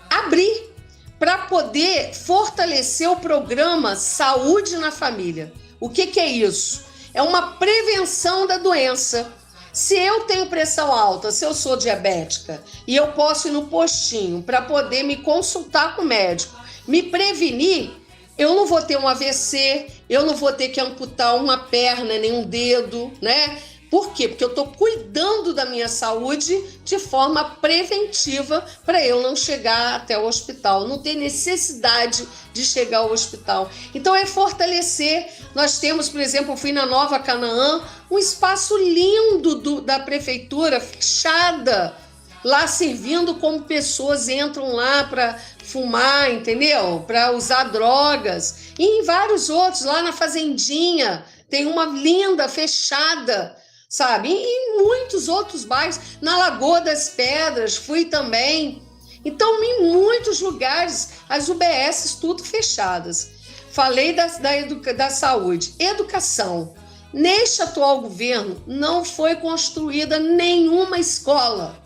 abrir para poder fortalecer o programa Saúde na Família. O que é isso? É uma prevenção da doença. Se eu tenho pressão alta, se eu sou diabética, e eu posso ir no postinho para poder me consultar com o médico, me prevenir, eu não vou ter um AVC, eu não vou ter que amputar uma perna, nem um dedo, né? Por quê? Porque eu estou cuidando da minha saúde de forma preventiva para eu não chegar até o hospital, não ter necessidade de chegar ao hospital. Então é fortalecer. Nós temos, por exemplo, eu fui na Nova Canaã, um espaço lindo da prefeitura, fechada, lá servindo como pessoas entram lá para fumar, entendeu? Para usar drogas. E em vários outros, lá na Fazendinha, tem uma linda, fechada, sabe? E em muitos outros bairros, na Lagoa das Pedras, fui também. Então, em muitos lugares, as UBSs tudo fechadas. Falei da saúde. Educação. Neste atual governo, não foi construída nenhuma escola.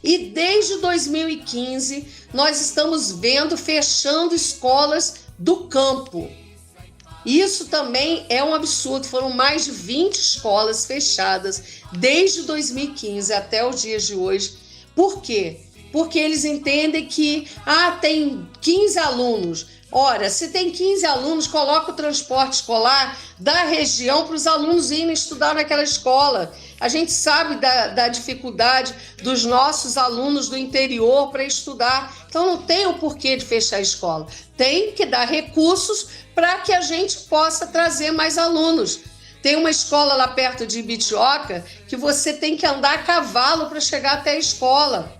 E desde 2015, nós estamos vendo fechando escolas do campo. Isso também é um absurdo. Foram mais de 20 escolas fechadas desde 2015 até os dias de hoje. Por quê? Porque eles entendem que tem 15 alunos. Ora, se tem 15 alunos, coloca o transporte escolar da região para os alunos irem estudar naquela escola. A gente sabe da dificuldade dos nossos alunos do interior para estudar. Então, não tem o porquê de fechar a escola. Tem que dar recursos para que a gente possa trazer mais alunos. Tem uma escola lá perto de Ibitioca que você tem que andar a cavalo para chegar até a escola.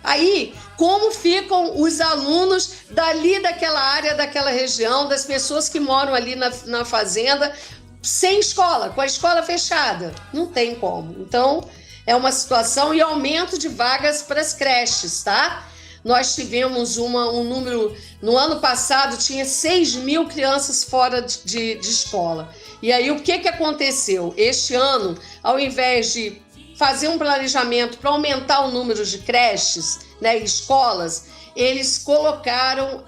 Aí, como ficam os alunos dali daquela área, daquela região, das pessoas que moram ali na fazenda, sem escola, com a escola fechada? Não tem como. Então, é uma situação e aumento de vagas para as creches, tá? Nós tivemos um número, no ano passado tinha 6 mil crianças fora de escola. E aí o que aconteceu? Este ano, ao invés de fazer um planejamento para aumentar o número de creches, né, escolas, eles colocaram,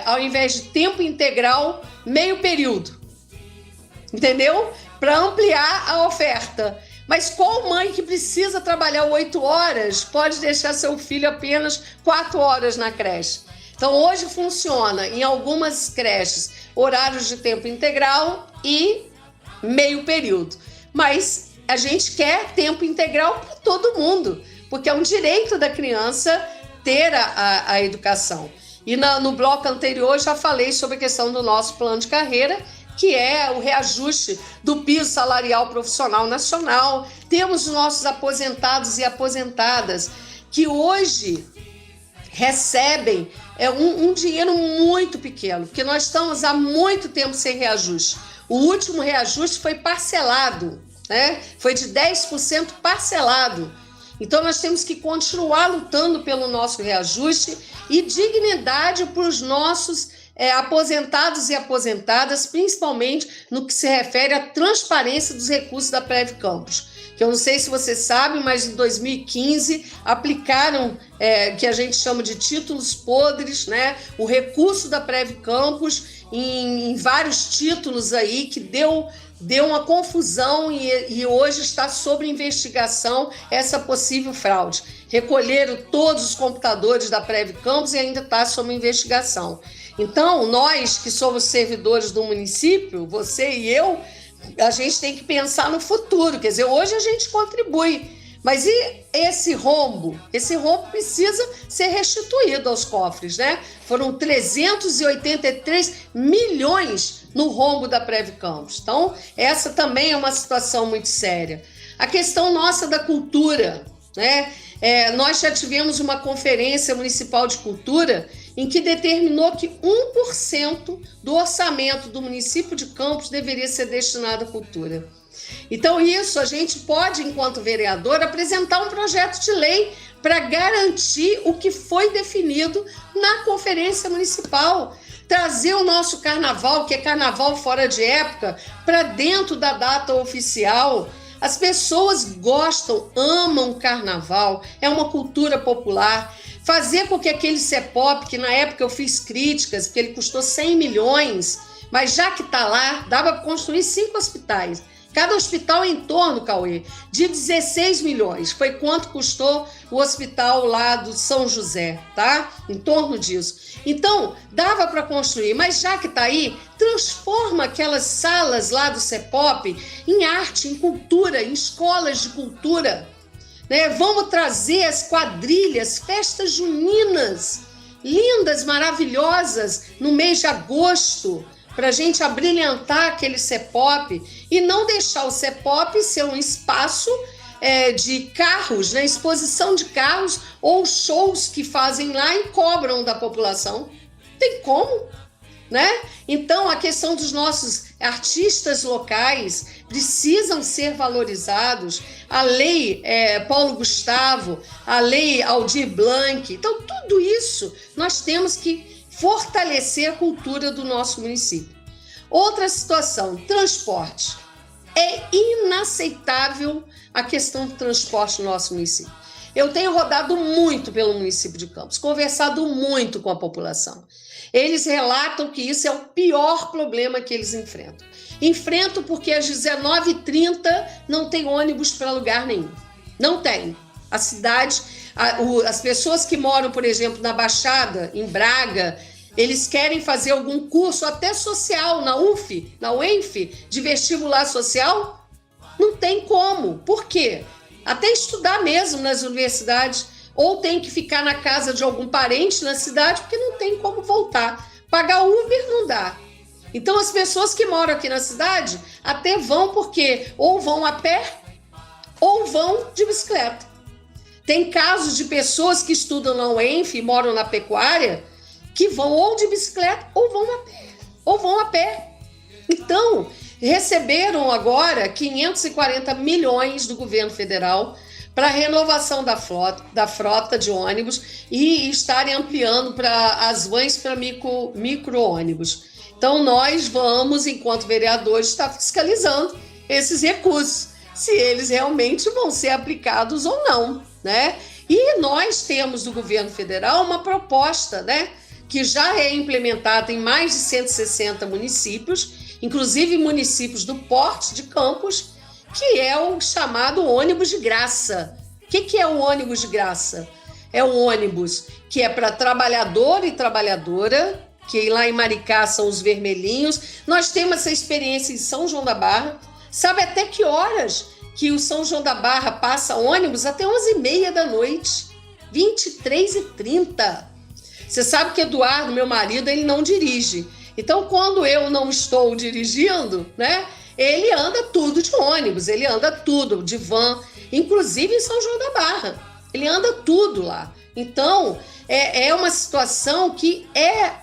ao invés de tempo integral, meio período. Entendeu? Para ampliar a oferta. Mas qual mãe que precisa trabalhar 8 horas pode deixar seu filho apenas 4 horas na creche? Então, hoje funciona em algumas creches horários de tempo integral e meio período. Mas a gente quer tempo integral para todo mundo, porque é um direito da criança ter a educação. E no bloco anterior já falei sobre a questão do nosso plano de carreira, que é o reajuste do piso salarial profissional nacional. Temos os nossos aposentados e aposentadas, que hoje recebem um dinheiro muito pequeno, porque nós estamos há muito tempo sem reajuste. O último reajuste foi parcelado, né? Foi de 10% parcelado. Então, nós temos que continuar lutando pelo nosso reajuste e dignidade para os nossos aposentados e aposentadas, principalmente no que se refere à transparência dos recursos da Prev Campus. Que eu não sei se você sabe, mas em 2015 aplicaram, que a gente chama de títulos podres, né? O recurso da Prev Campus em vários títulos aí, que deu uma confusão e hoje está sob investigação essa possível fraude. Recolheram todos os computadores da Prev Campus e ainda está sob investigação. Então, nós que somos servidores do município, você e eu, a gente tem que pensar no futuro. Quer dizer, hoje a gente contribui, mas e esse rombo? Esse rombo precisa ser restituído aos cofres, né? Foram 383 milhões no rombo da Prev Campus. Então, essa também é uma situação muito séria. A questão nossa da cultura. né? Nós já tivemos uma conferência municipal de cultura em que determinou que 1% do orçamento do município de Campos deveria ser destinado à cultura. Então, isso a gente pode, enquanto vereador, apresentar um projeto de lei para garantir o que foi definido na conferência municipal. Trazer o nosso carnaval, que é carnaval fora de época, para dentro da data oficial. As pessoas gostam, amam carnaval, é uma cultura popular. Fazer com que aquele CEPOP, que na época eu fiz críticas, porque ele custou 100 milhões, mas já que está lá, dava para construir 5 hospitais. Cada hospital em torno, Cauê, de 16 milhões. Foi quanto custou o hospital lá do São José, tá? Em torno disso. Então, dava para construir, mas já que está aí, transforma aquelas salas lá do CEPOP em arte, em cultura, em escolas de cultura. Né? Vamos trazer as quadrilhas, festas juninas, lindas, maravilhosas, no mês de agosto, para a gente abrilhantar aquele CEPOP e não deixar o CEPOP ser um espaço de carros, né? Exposição de carros ou shows que fazem lá e cobram da população. Tem como, né? Então, a questão dos nossos artistas locais precisam ser valorizados. A lei Paulo Gustavo, a lei Aldir Blanc. Então, tudo isso nós temos que fortalecer a cultura do nosso município. Outra situação, transporte. É inaceitável a questão do transporte no nosso município. Eu tenho rodado muito pelo município de Campos, conversado muito com a população. Eles relatam que isso é o pior problema que eles enfrentam. Enfrentam porque às 19h30 não tem ônibus para lugar nenhum. Não tem. A cidade, as pessoas que moram, por exemplo, na Baixada, em Braga, eles querem fazer algum curso até social na UF, na UENF, de vestibular social? Não tem como. Por quê? Até estudar mesmo nas universidades, ou tem que ficar na casa de algum parente na cidade, porque não tem como voltar. Pagar Uber não dá. Então, as pessoas que moram aqui na cidade até vão porque ou vão a pé ou vão de bicicleta. Tem casos de pessoas que estudam na UENF e moram na pecuária que vão ou de bicicleta ou vão a pé. Então, receberam agora 540 milhões do governo federal para a renovação da frota de ônibus e estarem ampliando para as vans para micro-ônibus. Então, nós vamos, enquanto vereadores, estar fiscalizando esses recursos, se eles realmente vão ser aplicados ou não, né? E nós temos do governo federal uma proposta, né, que já é implementada em mais de 160 municípios, inclusive municípios do Porto de Campos, que é o chamado ônibus de graça. O que é o ônibus de graça? É um ônibus que é para trabalhador e trabalhadora, que lá em Maricá são os vermelhinhos. Nós temos essa experiência em São João da Barra. Sabe até que horas que o São João da Barra passa ônibus? Até 11h30 da noite, 23h30. Você sabe que Eduardo, meu marido, ele não dirige. Então, quando eu não estou dirigindo, né, ele anda tudo de ônibus, ele anda tudo de van, inclusive em São João da Barra. Ele anda tudo lá. Então, é uma situação que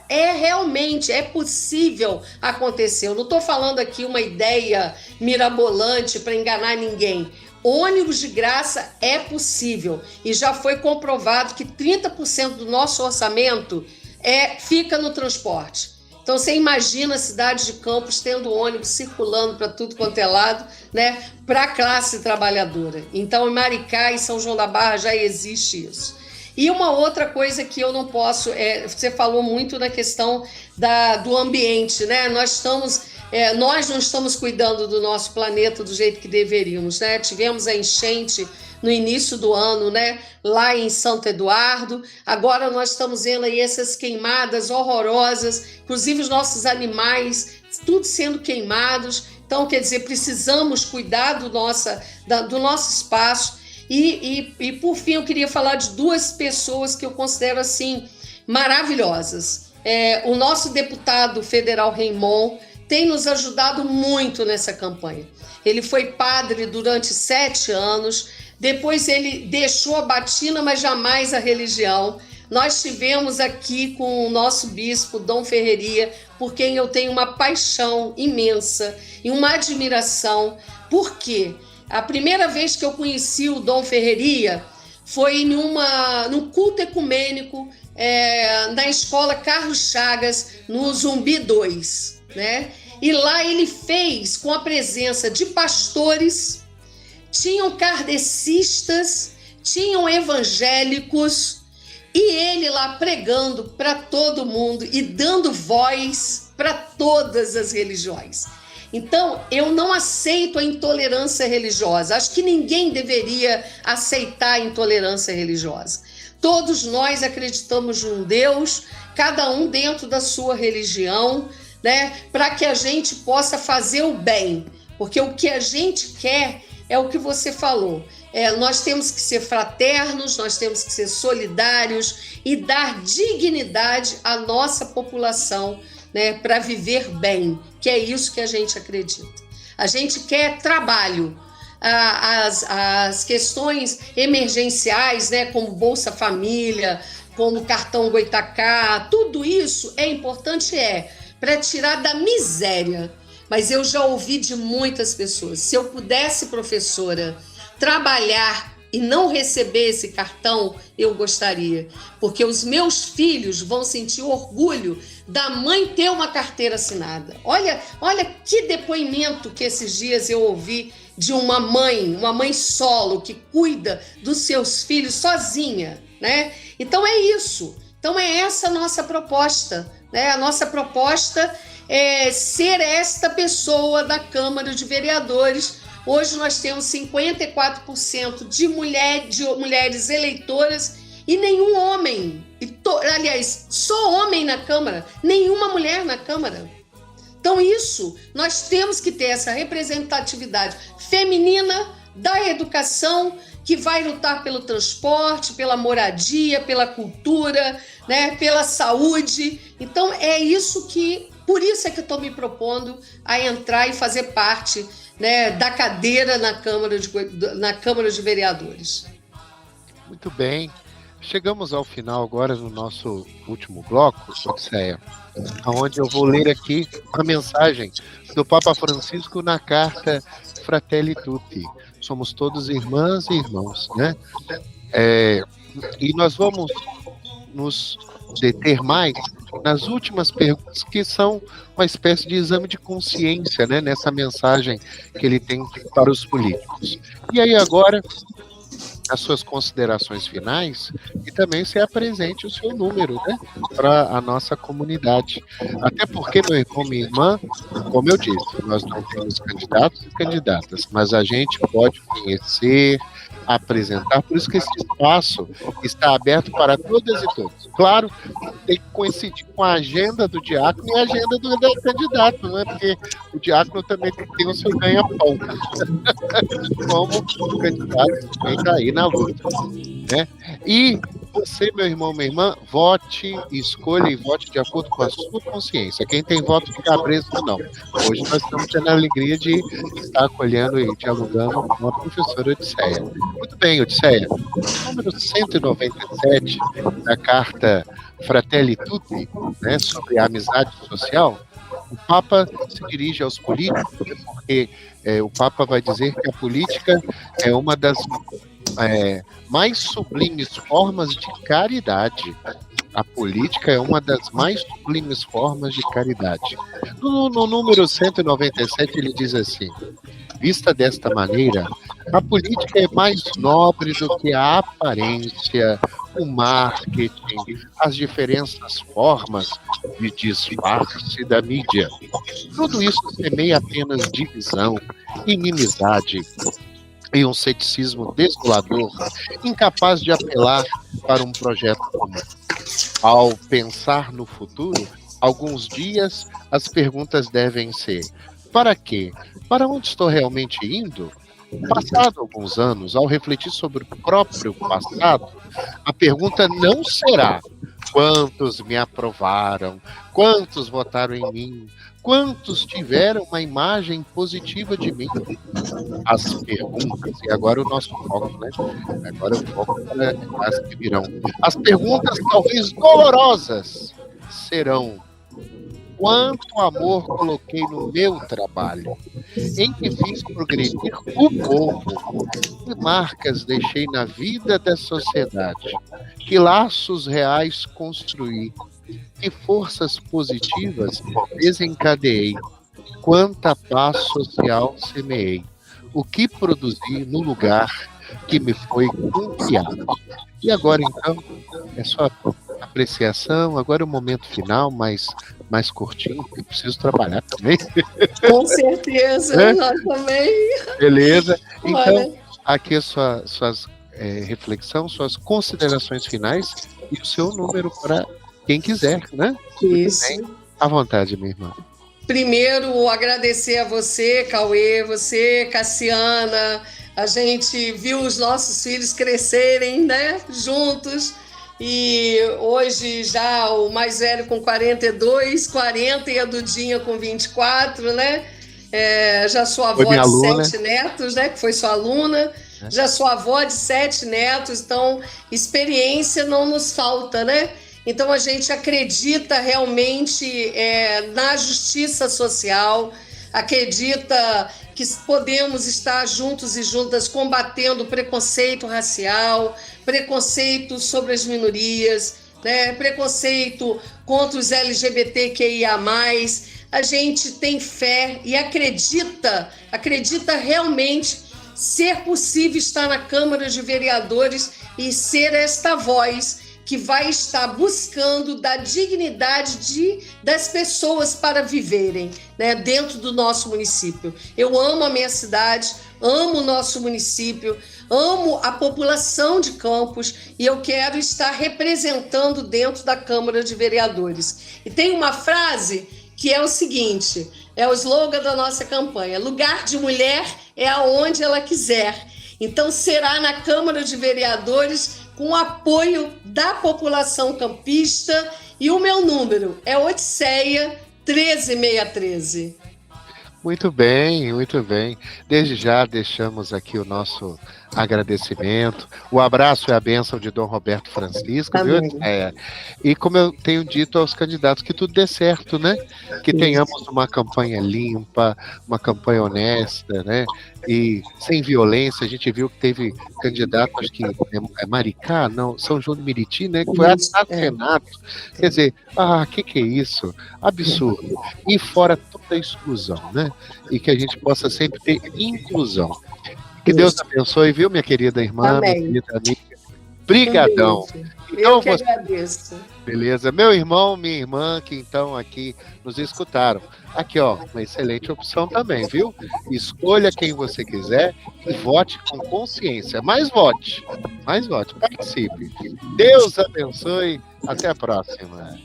realmente possível acontecer. Eu não estou falando aqui uma ideia mirabolante para enganar ninguém. Ônibus de graça é possível e já foi comprovado que 30% do nosso orçamento fica no transporte. Então, você imagina a cidade de Campos tendo ônibus circulando para tudo quanto é lado, né, para a classe trabalhadora. Então, em Maricá e São João da Barra já existe isso. E uma outra coisa que eu não posso... você falou muito na questão do ambiente, né? Nós não estamos cuidando do nosso planeta do jeito que deveríamos, né? Tivemos a enchente no início do ano, né, lá em Santo Eduardo. Agora nós estamos vendo aí essas queimadas horrorosas, inclusive os nossos animais, tudo sendo queimados. Então, quer dizer, precisamos cuidar do nosso espaço. E, por fim, eu queria falar de duas pessoas que eu considero, assim, maravilhosas. O nosso deputado federal, Raimon, tem nos ajudado muito nessa campanha. Ele foi padre durante 7 anos, depois ele deixou a batina, mas jamais a religião. Nós tivemos aqui com o nosso bispo, Dom Ferreria, por quem eu tenho uma paixão imensa e uma admiração. Por quê? A primeira vez que eu conheci o Dom Ferreria foi num culto ecumênico na escola Carlos Chagas, no Zumbi 2, né? E lá ele fez com a presença de pastores, tinham kardecistas, tinham evangélicos, e ele lá pregando para todo mundo e dando voz para todas as religiões. Então, eu não aceito a intolerância religiosa. Acho que ninguém deveria aceitar a intolerância religiosa. Todos nós acreditamos num Deus, cada um dentro da sua religião, né? Para que a gente possa fazer o bem. Porque o que a gente quer é o que você falou. Nós temos que ser fraternos, nós temos que ser solidários e dar dignidade à nossa população, né, para viver bem, que é isso que a gente acredita. A gente quer trabalho. As questões emergenciais, né, como Bolsa Família, como cartão Goitacá, tudo isso é importante, para tirar da miséria. Mas eu já ouvi de muitas pessoas, se eu pudesse, professora, trabalhar e não receber esse cartão, eu gostaria, porque os meus filhos vão sentir orgulho da mãe ter uma carteira assinada. Olha que depoimento que esses dias eu ouvi de uma mãe solo que cuida dos seus filhos sozinha, né? Então é isso. Então é essa a nossa proposta, né? A nossa proposta é ser esta pessoa da Câmara de Vereadores. Hoje nós temos 54% de mulheres eleitoras e nenhum homem. Aliás, só homem na Câmara, nenhuma mulher na Câmara. Então isso, nós temos que ter essa representatividade feminina da educação, que vai lutar pelo transporte, pela moradia, pela cultura, né, pela saúde. Então é isso por isso é que eu estou me propondo a entrar e fazer parte, né, da cadeira na Câmara de Vereadores. Muito bem. Chegamos ao final agora no nosso último bloco, Odisseia, onde eu vou ler aqui a mensagem do Papa Francisco na carta Fratelli Tutti. Somos todos irmãs e irmãos, né? E nós vamos nos deter mais nas últimas perguntas, que são uma espécie de exame de consciência, né, nessa mensagem que ele tem para os políticos. E aí agora, as suas considerações finais, e também se apresente o seu número, né, para a nossa comunidade. Até porque, meu irmão, minha irmã, como eu disse, nós não temos candidatos e candidatas, mas a gente pode conhecer, apresentar, por isso que esse espaço está aberto para todas e todos. Claro, tem que coincidir com a agenda do diácono e a agenda do candidato, né? Porque o diácono também tem que ter o seu ganha-pão, como o candidato também está aí na luta, né? E você, meu irmão, minha irmã, vote, escolha e vote de acordo com a sua consciência. Quem tem voto fica preso, não. Hoje nós estamos tendo a alegria de estar acolhendo e dialogando com a professora Odisseia. Muito bem, Odisseia. Número 197 da carta Fratelli Tutti, né, sobre a amizade social, o Papa se dirige aos políticos porque o Papa vai dizer que a política é uma das mais sublimes formas de caridade. A política é uma das mais sublimes formas de caridade. No número 197 ele diz assim: vista desta maneira, a política é mais nobre do que a aparência, o marketing, as diferentes formas de disfarce da mídia. Tudo isso semeia apenas divisão, inimizade e um ceticismo desolador, incapaz de apelar para um projeto comum. Ao pensar no futuro, alguns dias as perguntas devem ser: para quê? Para onde estou realmente indo? Passado alguns anos, ao refletir sobre o próprio passado, a pergunta não será: quantos me aprovaram? Quantos votaram em mim? Quantos tiveram uma imagem positiva de mim? As perguntas, e agora o nosso foco, né? Agora o foco é as que virão. As perguntas, talvez dolorosas, serão: quanto amor coloquei no meu trabalho? Em que fiz progredir o povo? Que marcas deixei na vida da sociedade? Que laços reais construí? Que forças positivas desencadeei? Quanta paz social semeei? O que produzi no lugar que me foi confiado? E agora, então, é só apreciação. Agora é o momento final, mais curtinho, porque eu preciso trabalhar também. Com certeza, nós também. Beleza? Então, Olha, aqui suas reflexões, suas considerações finais e o seu número para quem quiser, né? isso. Bem, à vontade, minha irmã. Primeiro, agradecer a você, Cauê, você, Cassiana. A gente viu os nossos filhos crescerem, né, juntos. E hoje já o mais velho com 42, 40 e a Dudinha com 24, né? Já sou avó Foi minha de aluna. 7 netos, né? Que foi sua aluna. Já sou avó de 7 netos, então experiência não nos falta, né? Então a gente acredita realmente na justiça social, acredita que podemos estar juntos e juntas combatendo o preconceito racial, preconceito sobre as minorias, né? Preconceito contra os LGBTQIA+. A gente tem fé e acredita realmente ser possível estar na Câmara de Vereadores e ser esta voz que vai estar buscando dar dignidade das pessoas para viverem, né, dentro do nosso município. Eu amo a minha cidade, amo o nosso município, amo a população de Campos e eu quero estar representando dentro da Câmara de Vereadores. E tem uma frase que é o seguinte, é o slogan da nossa campanha: lugar de mulher é aonde ela quiser. Então será na Câmara de Vereadores com o apoio da população campista, e o meu número é Odisseia 13613. Muito bem, muito bem. Desde já deixamos aqui o nosso agradecimento, o abraço e a bênção de Dom Roberto Francisco, Amém. viu? E como eu tenho dito aos candidatos, que tudo dê certo, né? Que tenhamos uma campanha limpa, uma campanha honesta, né? E sem violência. A gente viu que teve candidato, acho que é Maricá, não, São João de Meriti, né? Que foi assassinato. Quer dizer, que é isso? Absurdo. E fora toda a exclusão, né? E que a gente possa sempre ter inclusão. Que Deus abençoe, viu, minha querida irmã, Amém. minha querida amiga. Brigadão. Então, eu que agradeço. Beleza. Meu irmão, minha irmã, que então aqui nos escutaram. Aqui, ó, uma excelente opção também, viu? Escolha quem você quiser e vote com consciência. Mais vote, participe. Deus abençoe. Até a próxima.